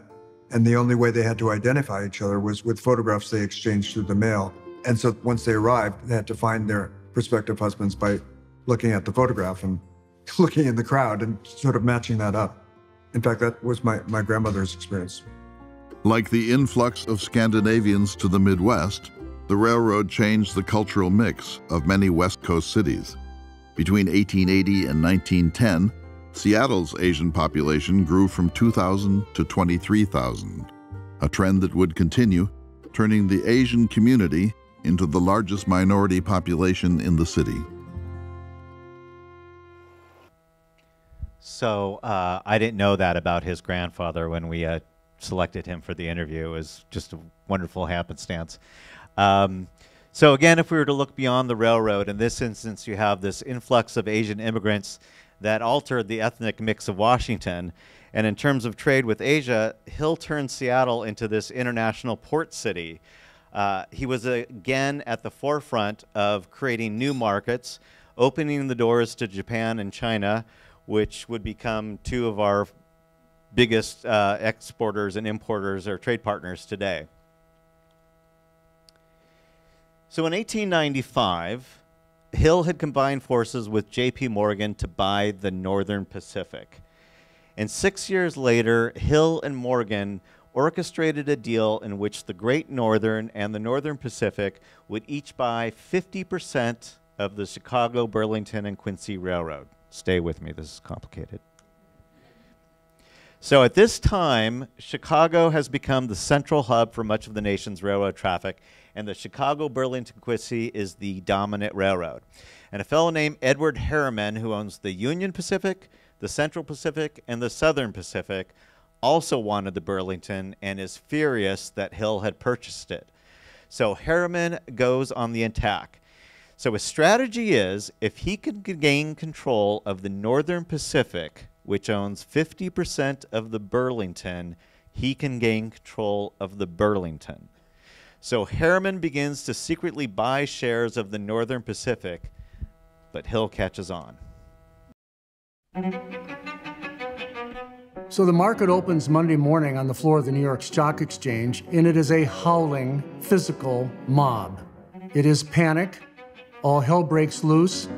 And the only way they had to identify each other was with photographs they exchanged through the mail. And so once they arrived, they had to find their prospective husbands by looking at the photograph and looking in the crowd and sort of matching that up. In fact, that was my grandmother's experience. Like the influx of Scandinavians to the Midwest, the railroad changed the cultural mix of many West Coast cities. Between 1880 and 1910, Seattle's Asian population grew from 2,000 to 23,000, a trend that would continue, turning the Asian community into the largest minority population in the city. So I didn't know that about his grandfather when we selected him for the interview. It was just a wonderful happenstance. So again, if we were to look beyond the railroad, in this instance you have this influx of Asian immigrants that altered the ethnic mix of Washington. And in terms of trade with Asia, Hill turned Seattle into this international port city. He was again at the forefront of creating new markets, opening the doors to Japan and China, which would become two of our biggest exporters and importers or trade partners today. So in 1895, Hill had combined forces with J.P. Morgan to buy the Northern Pacific. And 6 years later, Hill and Morgan orchestrated a deal in which the Great Northern and the Northern Pacific would each buy 50% of the Chicago, Burlington, and Quincy Railroad. Stay with me, this is complicated. So at this time, Chicago has become the central hub for much of the nation's railroad traffic, and the Chicago, Burlington, Quincy is the dominant railroad. And a fellow named Edward Harriman, who owns the Union Pacific, the Central Pacific, and the Southern Pacific, also wanted the Burlington and is furious that Hill had purchased it. So Harriman goes on the attack. So his strategy is, if he can gain control of the Northern Pacific, which owns 50% of the Burlington, he can gain control of the Burlington. So Harriman begins to secretly buy shares of the Northern Pacific, but Hill catches on. So the market opens Monday morning on the floor of the New York Stock Exchange, and it is a howling, physical mob. It is panic. All hell breaks loose.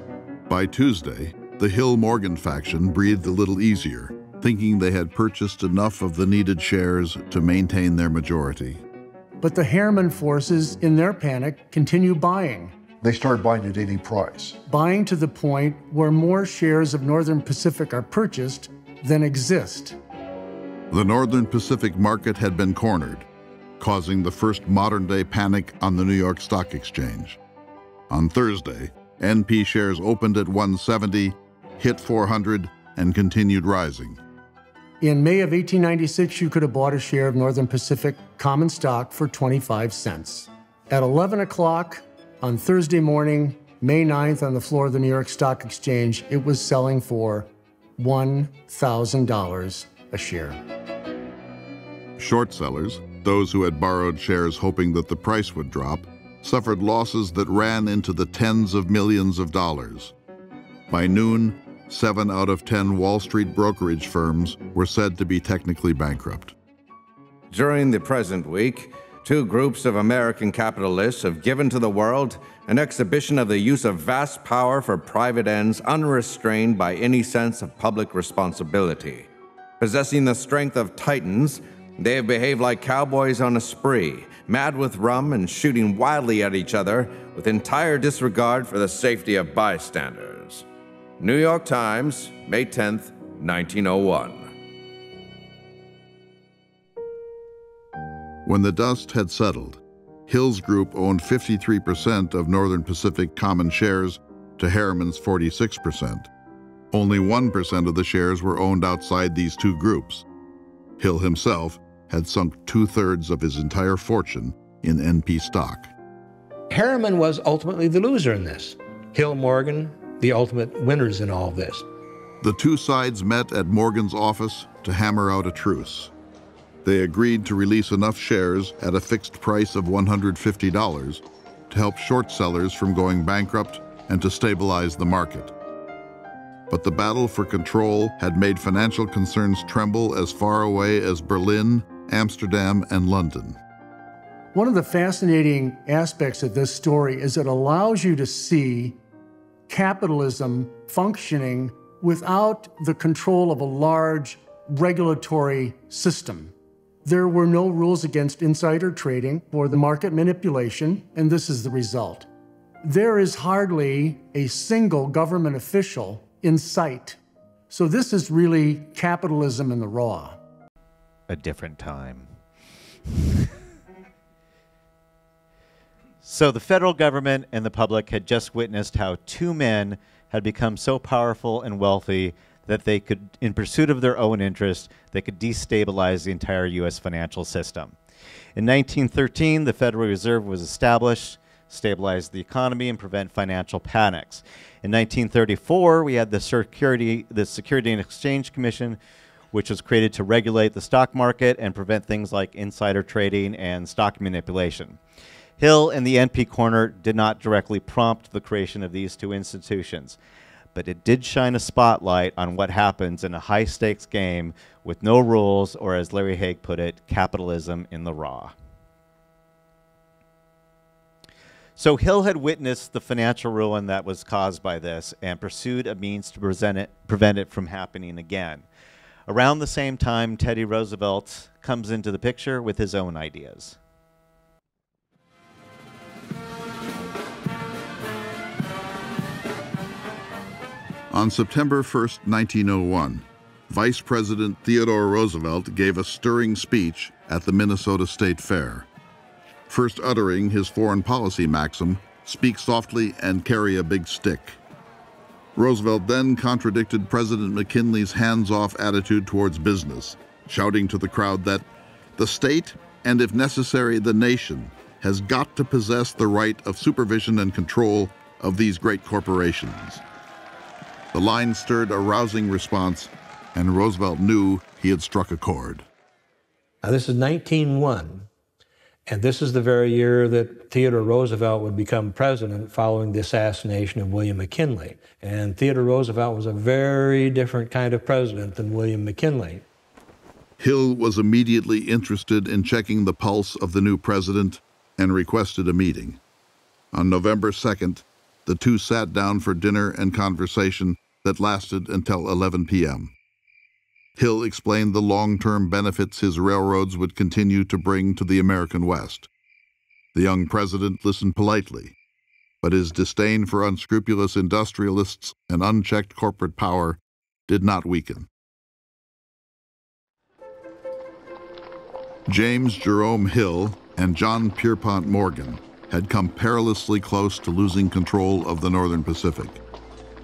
By Tuesday, the Hill-Morgan faction breathed a little easier, thinking they had purchased enough of the needed shares to maintain their majority. But the Harriman forces, in their panic, continue buying. They start buying at any price. Buying to the point where more shares of Northern Pacific are purchased than exist. The Northern Pacific market had been cornered, causing the first modern-day panic on the New York Stock Exchange. On Thursday, NP shares opened at 170, hit 400, and continued rising. In May of 1896, you could have bought a share of Northern Pacific common stock for 25 cents. At 11 o'clock on Thursday morning, May 9th, on the floor of the New York Stock Exchange, it was selling for $1,000 a share. Short sellers, those who had borrowed shares hoping that the price would drop, suffered losses that ran into the tens of millions of dollars. By noon, 7 out of 10 Wall Street brokerage firms were said to be technically bankrupt. During the present week, 2 groups of American capitalists have given to the world an exhibition of the use of vast power for private ends unrestrained by any sense of public responsibility. Possessing the strength of titans, they have behaved like cowboys on a spree, mad with rum and shooting wildly at each other with entire disregard for the safety of bystanders. New York Times, May 10th, 1901. When the dust had settled, Hill's group owned 53% of Northern Pacific common shares to Harriman's 46%. Only 1% of the shares were owned outside these 2 groups. Hill himself had sunk 2/3 of his entire fortune in NP stock. Harriman was ultimately the loser in this. Hill, Morgan, the ultimate winners in all this. The 2 sides met at Morgan's office to hammer out a truce. They agreed to release enough shares at a fixed price of $150 to help short sellers from going bankrupt and to stabilize the market. But the battle for control had made financial concerns tremble as far away as Berlin, Amsterdam, and London. One of the fascinating aspects of this story is it allows you to see capitalism functioning without the control of a large regulatory system. There were no rules against insider trading or the market manipulation, and this is the result. There is hardly a single government official in sight. So this is really capitalism in the raw. A different time. So the federal government and the public had just witnessed how 2 men had become so powerful and wealthy that they could, in pursuit of their own interests, they could destabilize the entire U.S. financial system. In 1913, the Federal Reserve was established, stabilize the economy, and prevent financial panics. In 1934, we had the Security and Exchange Commission, which was created to regulate the stock market and prevent things like insider trading and stock manipulation. Hill and the NP corner did not directly prompt the creation of these 2 institutions, but it did shine a spotlight on what happens in a high-stakes game with no rules, or as Larry Hague put it, capitalism in the raw. So Hill had witnessed the financial ruin that was caused by this and pursued a means to prevent it from happening again. Around the same time, Teddy Roosevelt comes into the picture with his own ideas. On September 1st, 1901, Vice President Theodore Roosevelt gave a stirring speech at the Minnesota State Fair. First uttering his foreign policy maxim, "Speak softly and carry a big stick." Roosevelt then contradicted President McKinley's hands-off attitude towards business, shouting to the crowd that the state, and if necessary the nation, has got to possess the right of supervision and control of these great corporations. The line stirred a rousing response, and Roosevelt knew he had struck a chord. Now, this is 1901, and this is the very year that Theodore Roosevelt would become president following the assassination of William McKinley. And Theodore Roosevelt was a very different kind of president than William McKinley. Hill was immediately interested in checking the pulse of the new president and requested a meeting. On November 2nd, the 2 sat down for dinner and conversation that lasted until 11 p.m. Hill explained the long-term benefits his railroads would continue to bring to the American West. The young president listened politely, but his disdain for unscrupulous industrialists and unchecked corporate power did not weaken. James Jerome Hill and John Pierpont Morgan had come perilously close to losing control of the Northern Pacific.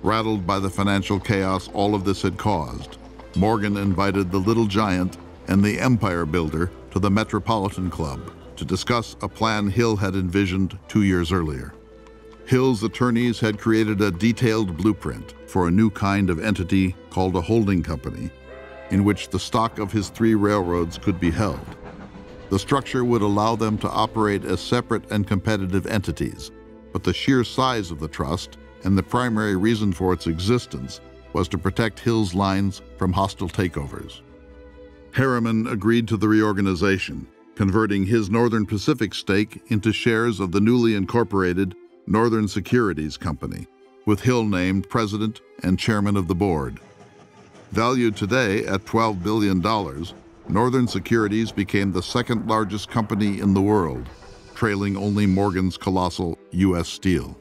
Rattled by the financial chaos all of this had caused, Morgan invited the Little Giant and the Empire Builder to the Metropolitan Club to discuss a plan Hill had envisioned 2 years earlier. Hill's attorneys had created a detailed blueprint for a new kind of entity called a holding company, in which the stock of his 3 railroads could be held. The structure would allow them to operate as separate and competitive entities, but the sheer size of the trust and the primary reason for its existence was to protect Hill's lines from hostile takeovers. Harriman agreed to the reorganization, converting his Northern Pacific stake into shares of the newly incorporated Northern Securities Company, with Hill named president and chairman of the board. Valued today at $12 billion, Northern Securities became the second largest company in the world, trailing only Morgan's colossal U.S. Steel.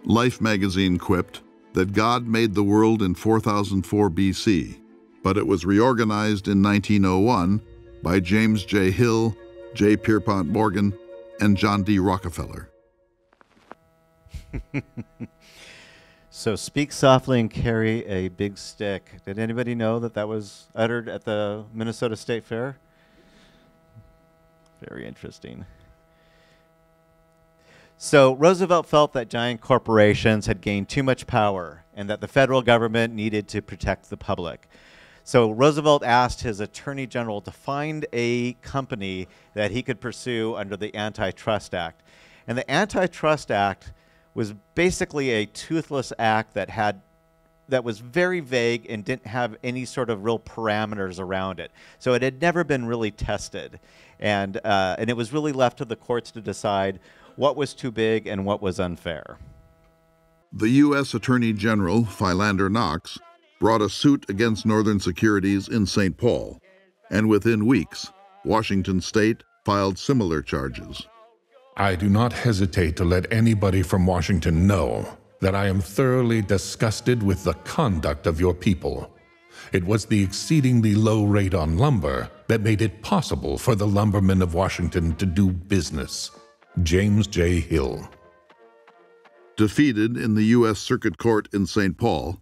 Life magazine quipped that God made the world in 4004 B.C., but it was reorganized in 1901 by James J. Hill, J. Pierpont Morgan, and John D. Rockefeller. So speak softly and carry a big stick. Did anybody know that that was uttered at the Minnesota State Fair? Very interesting. So Roosevelt felt that giant corporations had gained too much power and that the federal government needed to protect the public. So Roosevelt asked his attorney general to find a company that he could pursue under the Antitrust Act. And the Antitrust Act was basically a toothless act that was very vague and didn't have any sort of real parameters around it. So it had never been really tested. And it was really left to the courts to decide what was too big and what was unfair. The U.S. Attorney General, Philander Knox, brought a suit against Northern Securities in St. Paul, and within weeks, Washington State filed similar charges. I do not hesitate to let anybody from Washington know that I am thoroughly disgusted with the conduct of your people. It was the exceedingly low rate on lumber that made it possible for the lumbermen of Washington to do business. James J. Hill. Defeated in the U.S. Circuit Court in St. Paul,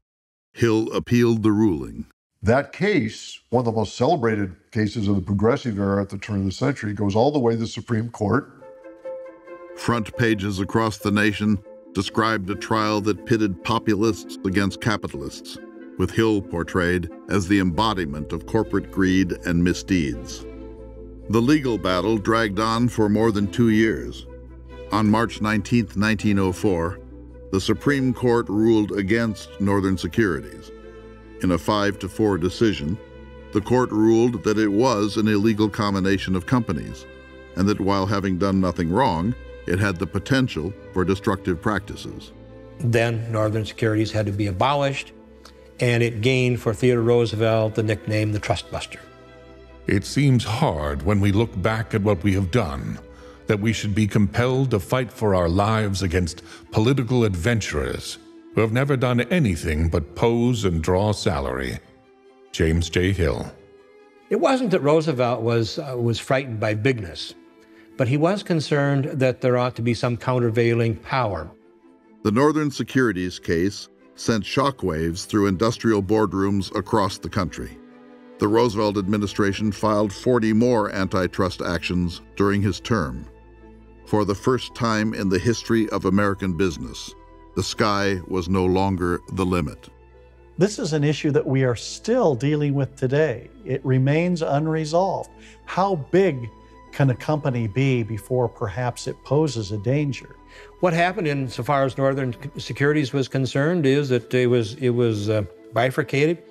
Hill appealed the ruling. That case, one of the most celebrated cases of the progressive era at the turn of the century, goes all the way to the Supreme Court. Front pages across the nation described a trial that pitted populists against capitalists, with Hill portrayed as the embodiment of corporate greed and misdeeds. The legal battle dragged on for more than 2 years. On March 19, 1904, the Supreme Court ruled against Northern Securities. In a 5-4 decision, the court ruled that it was an illegal combination of companies, and that while having done nothing wrong, it had the potential for destructive practices. Then Northern Securities had to be abolished, and it gained for Theodore Roosevelt the nickname the Trust Buster. It seems hard when we look back at what we have done, that we should be compelled to fight for our lives against political adventurers who have never done anything but pose and draw salary. James J. Hill. It wasn't that Roosevelt was frightened by bigness, but he was concerned that there ought to be some countervailing power. The Northern Securities case sent shockwaves through industrial boardrooms across the country. The Roosevelt administration filed 40 more antitrust actions during his term. For the first time in the history of American business, the sky was no longer the limit. This is an issue that we are still dealing with today. It remains unresolved. How big can a company be before perhaps it poses a danger? What happened insofar as Northern Securities was concerned is that it was bifurcated.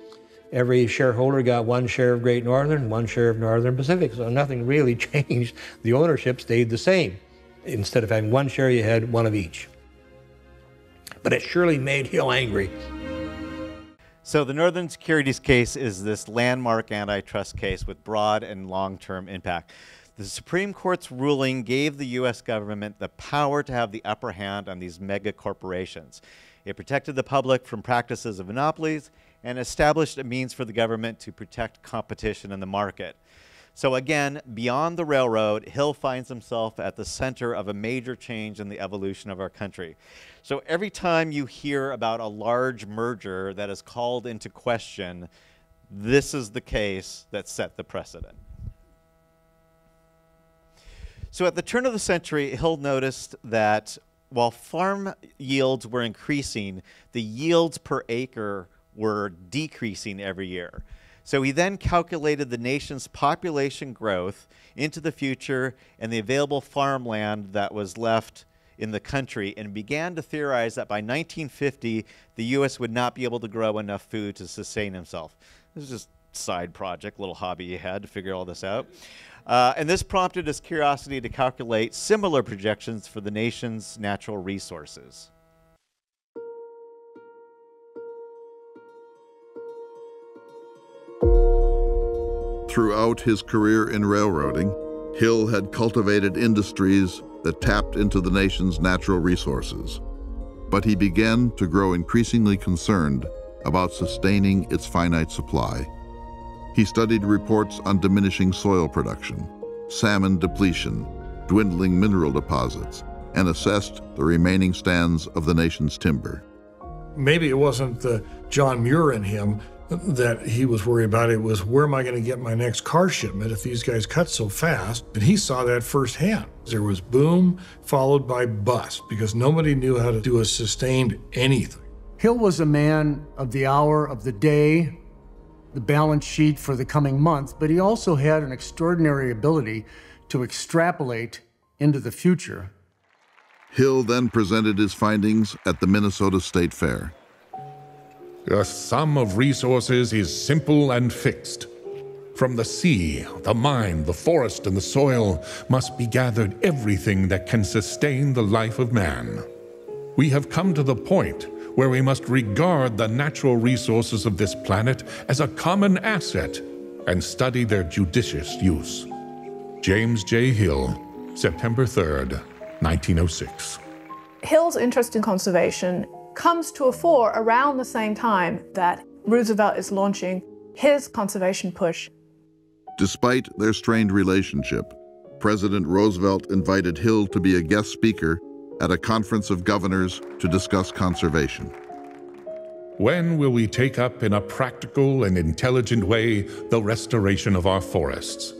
Every shareholder got 1 share of Great Northern, 1 share of Northern Pacific, so nothing really changed. The ownership stayed the same. Instead of having 1 share, you had 1 of each. But it surely made Hill angry. So the Northern Securities case is this landmark antitrust case with broad and long-term impact. The Supreme Court's ruling gave the U.S. government the power to have the upper hand on these mega corporations. It protected the public from practices of monopolies and established a means for the government to protect competition in the market. So again, beyond the railroad, Hill finds himself at the center of a major change in the evolution of our country. So every time you hear about a large merger that is called into question, this is the case that set the precedent. So at the turn of the century, Hill noticed that while farm yields were increasing, the yields per acre were decreasing every year. So he then calculated the nation's population growth into the future and the available farmland that was left in the country, and began to theorize that by 1950, the U.S. would not be able to grow enough food to sustain himself. This is just a side project, little hobby he had to figure all this out. And this prompted his curiosity to calculate similar projections for the nation's natural resources. Throughout his career in railroading, Hill had cultivated industries that tapped into the nation's natural resources. But he began to grow increasingly concerned about sustaining its finite supply. He studied reports on diminishing soil production, salmon depletion, dwindling mineral deposits, and assessed the remaining stands of the nation's timber. Maybe it wasn't the John Muir in him that he was worried about. It was, where am I going to get my next car shipment if these guys cut so fast? And he saw that firsthand. There was boom followed by bust because nobody knew how to do a sustained anything. Hill was a man of the hour, of the day, the balance sheet for the coming month, but he also had an extraordinary ability to extrapolate into the future. Hill then presented his findings at the Minnesota State Fair. The sum of resources is simple and fixed. From the sea, the mine, the forest, and the soil must be gathered everything that can sustain the life of man. We have come to the point where we must regard the natural resources of this planet as a common asset and study their judicious use. James J. Hill, September 3rd, 1906. Hill's interest in conservation comes to a fore around the same time that Roosevelt is launching his conservation push. Despite their strained relationship, President Roosevelt invited Hill to be a guest speaker at a conference of governors to discuss conservation. When will we take up in a practical and intelligent way the restoration of our forests?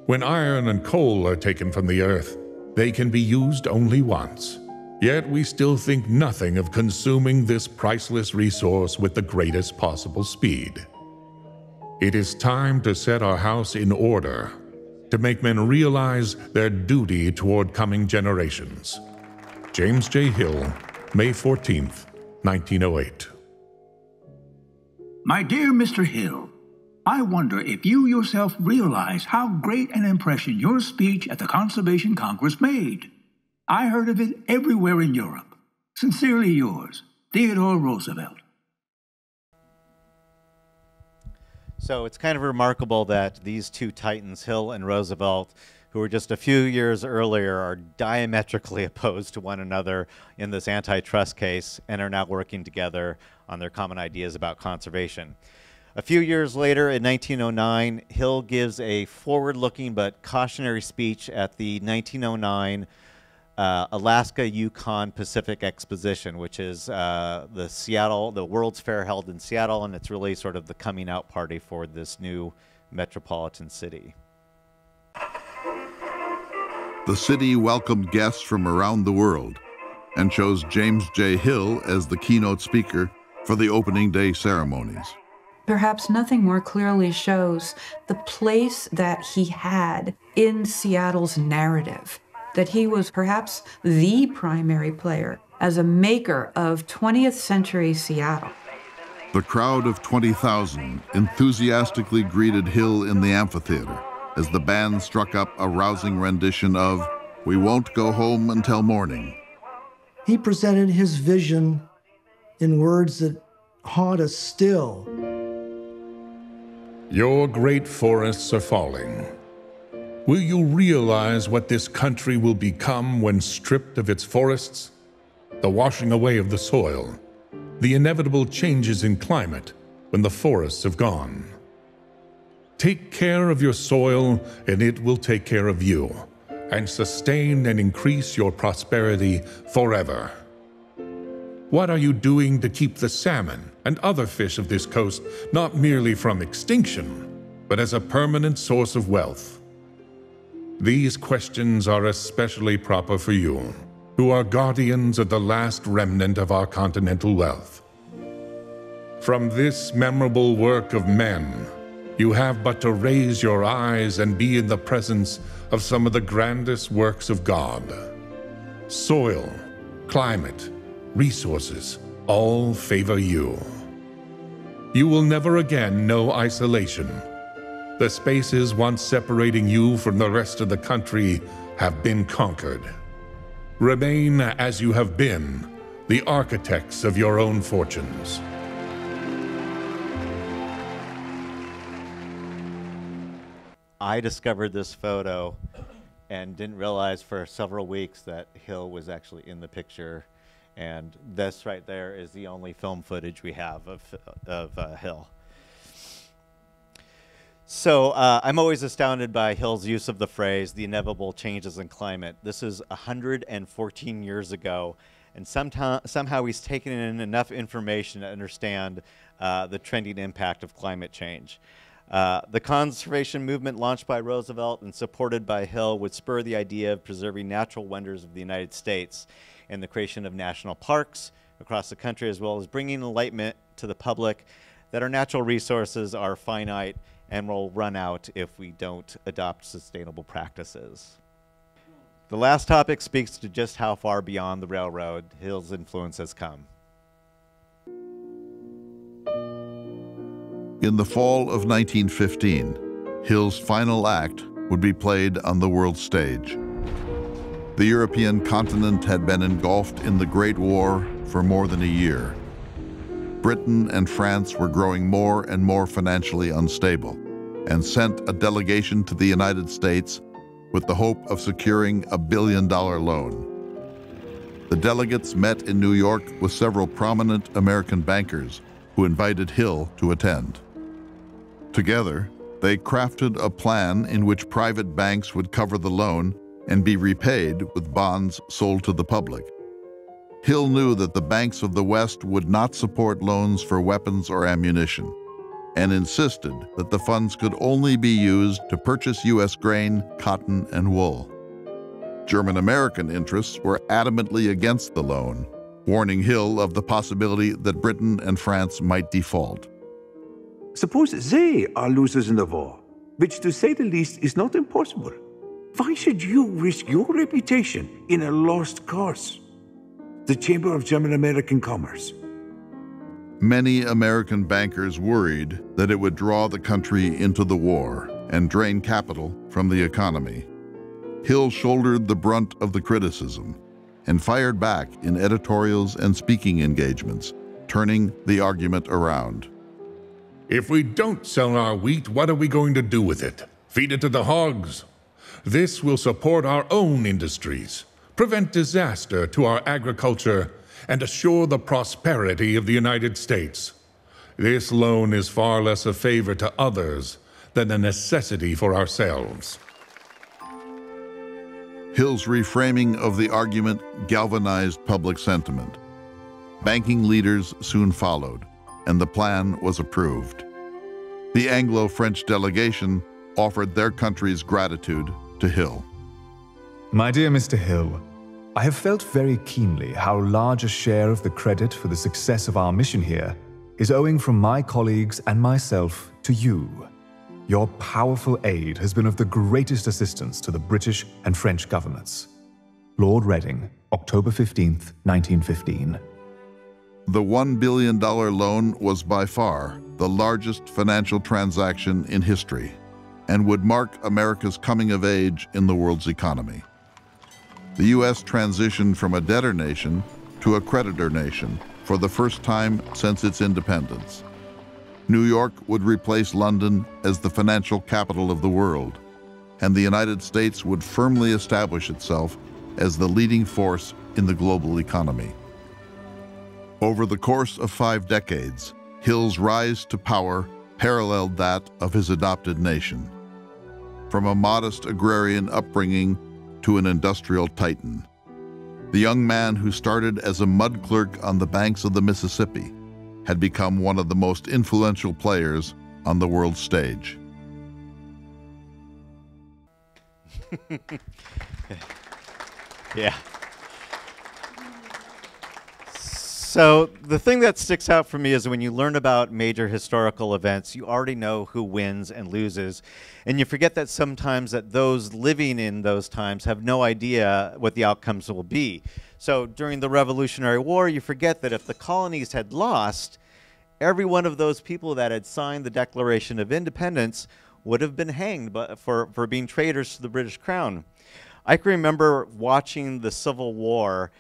When iron and coal are taken from the earth, they can be used only once. Yet we still think nothing of consuming this priceless resource with the greatest possible speed. It is time to set our house in order, to make men realize their duty toward coming generations. James J. Hill, May 14th, 1908. My dear Mr. Hill, I wonder if you yourself realize how great an impression your speech at the Conservation Congress made. I heard of it everywhere in Europe. Sincerely yours, Theodore Roosevelt. So it's kind of remarkable that these two titans, Hill and Roosevelt, who were just a few years earlier, are diametrically opposed to one another in this antitrust case and are now working together on their common ideas about conservation. A few years later, in 1909, Hill gives a forward-looking but cautionary speech at the 1909 Alaska Yukon Pacific Exposition, which is the World's Fair held in Seattle, and it's really sort of the coming out party for this new metropolitan city. The city welcomed guests from around the world and chose James J. Hill as the keynote speaker for the opening day ceremonies. Perhaps nothing more clearly shows the place that he had in Seattle's narrative, that he was perhaps the primary player as a maker of 20th century Seattle. The crowd of 20,000 enthusiastically greeted Hill in the amphitheater as the band struck up a rousing rendition of "We Won't Go Home Until Morning." He presented his vision in words that haunt us still. Your great forests are falling. Will you realize what this country will become when stripped of its forests? The washing away of the soil, the inevitable changes in climate when the forests have gone. Take care of your soil, and it will take care of you, and sustain and increase your prosperity forever. What are you doing to keep the salmon and other fish of this coast not merely from extinction, but as a permanent source of wealth? These questions are especially proper for you, who are guardians of the last remnant of our continental wealth. From this memorable work of men, you have but to raise your eyes and be in the presence of some of the grandest works of God. Soil, climate, resources, all favor you. You will never again know isolation. The spaces once separating you from the rest of the country have been conquered. Remain as you have been, the architects of your own fortunes. I discovered this photo and didn't realize for several weeks that Hill was actually in the picture. And this right there is the only film footage we have of Hill. So I'm always astounded by Hill's use of the phrase, the inevitable changes in climate. This is 114 years ago, and somehow he's taken in enough information to understand the trending impact of climate change. The conservation movement launched by Roosevelt and supported by Hill would spur the idea of preserving natural wonders of the United States and the creation of national parks across the country, as well as bringing enlightenment to the public that our natural resources are finite and will run out if we don't adopt sustainable practices. The last topic speaks to just how far beyond the railroad Hill's influence has come. In the fall of 1915, Hill's final act would be played on the world stage. The European continent had been engulfed in the Great War for more than a year. Britain and France were growing more and more financially unstable and sent a delegation to the United States with the hope of securing a $1 billion loan. The delegates met in New York with several prominent American bankers who invited Hill to attend. Together, they crafted a plan in which private banks would cover the loan and be repaid with bonds sold to the public. Hill knew that the banks of the West would not support loans for weapons or ammunition, and insisted that the funds could only be used to purchase U.S. grain, cotton, and wool. German-American interests were adamantly against the loan, warning Hill of the possibility that Britain and France might default. Suppose they are losers in the war, which to say the least is not impossible. Why should you risk your reputation in a lost cause? The Chamber of German-American Commerce. Many American bankers worried that it would draw the country into the war and drain capital from the economy. Hill shouldered the brunt of the criticism and fired back in editorials and speaking engagements, turning the argument around. If we don't sell our wheat, what are we going to do with it? Feed it to the hogs? This will support our own industries, prevent disaster to our agriculture, and assure the prosperity of the United States. This loan is far less a favor to others than a necessity for ourselves. Hill's reframing of the argument galvanized public sentiment. Banking leaders soon followed, and the plan was approved. The Anglo-French delegation offered their country's gratitude to Hill. My dear Mr. Hill, I have felt very keenly how large a share of the credit for the success of our mission here is owing from my colleagues and myself to you. Your powerful aid has been of the greatest assistance to the British and French governments. Lord Reading, October 15th, 1915. The $1 billion loan was by far the largest financial transaction in history and would mark America's coming of age in the world's economy. The U.S. transitioned from a debtor nation to a creditor nation for the first time since its independence. New York would replace London as the financial capital of the world, and the United States would firmly establish itself as the leading force in the global economy. Over the course of 5 decades, Hill's rise to power paralleled that of his adopted nation. From a modest agrarian upbringing to an industrial titan, the young man who started as a mud clerk on the banks of the Mississippi had become one of the most influential players on the world stage. Yeah. So the thing that sticks out for me is when you learn about major historical events, you already know who wins and loses, and you forget that sometimes that those living in those times have no idea what the outcomes will be. So during the Revolutionary War, you forget that if the colonies had lost, every one of those people that had signed the Declaration of Independence would have been hanged for being traitors to the British Crown. I can remember watching the Civil War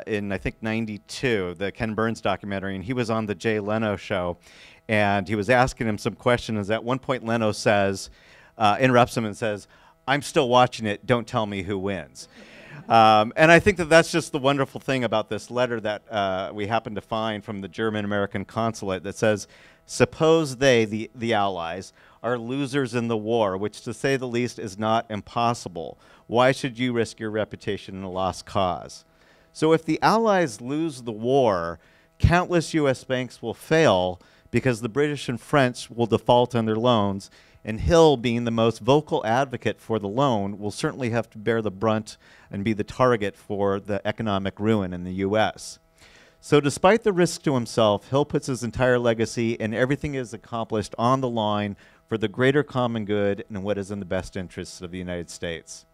in, I think, '92, the Ken Burns documentary, and he was on the Jay Leno show, and he was asking him some questions. At one point, Leno says, interrupts him and says, "I'm still watching it, don't tell me who wins." And I think that that's just the wonderful thing about this letter that we happen to find from the German-American consulate that says, suppose they, the Allies, are losers in the war, which to say the least is not impossible. Why should you risk your reputation in a lost cause? So if the Allies lose the war, countless U.S. banks will fail because the British and French will default on their loans, and Hill, being the most vocal advocate for the loan, will certainly have to bear the brunt and be the target for the economic ruin in the U.S. So despite the risk to himself, Hill puts his entire legacy and everything he has accomplished on the line for the greater common good and what is in the best interests of the United States.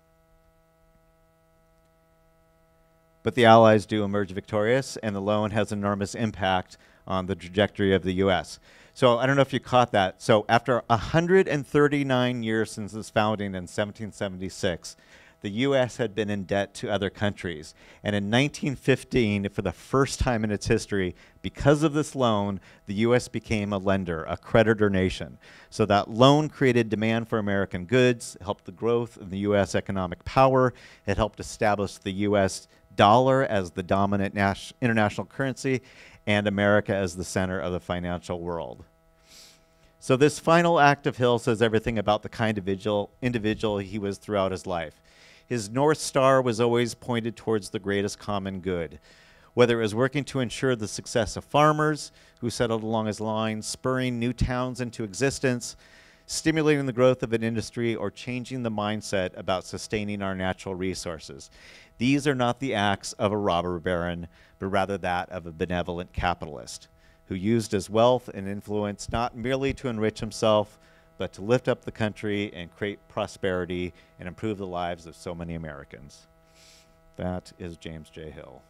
But the Allies do emerge victorious, and the loan has enormous impact on the trajectory of the U.S. So I don't know if you caught that. So after 139 years since its founding in 1776, the U.S. had been in debt to other countries. And in 1915, for the first time in its history, because of this loan, the U.S. became a lender, a creditor nation. So that loan created demand for American goods, helped the growth of the U.S. economic power. It helped establish the U.S. dollar as the dominant international currency, and America as the center of the financial world. So this final act of Hill says everything about the kind of individual he was throughout his life. His North Star was always pointed towards the greatest common good, whether it was working to ensure the success of farmers who settled along his line, spurring new towns into existence, stimulating the growth of an industry, or changing the mindset about sustaining our natural resources. These are not the acts of a robber baron, but rather that of a benevolent capitalist who used his wealth and influence not merely to enrich himself, but to lift up the country and create prosperity and improve the lives of so many Americans. That is James J. Hill.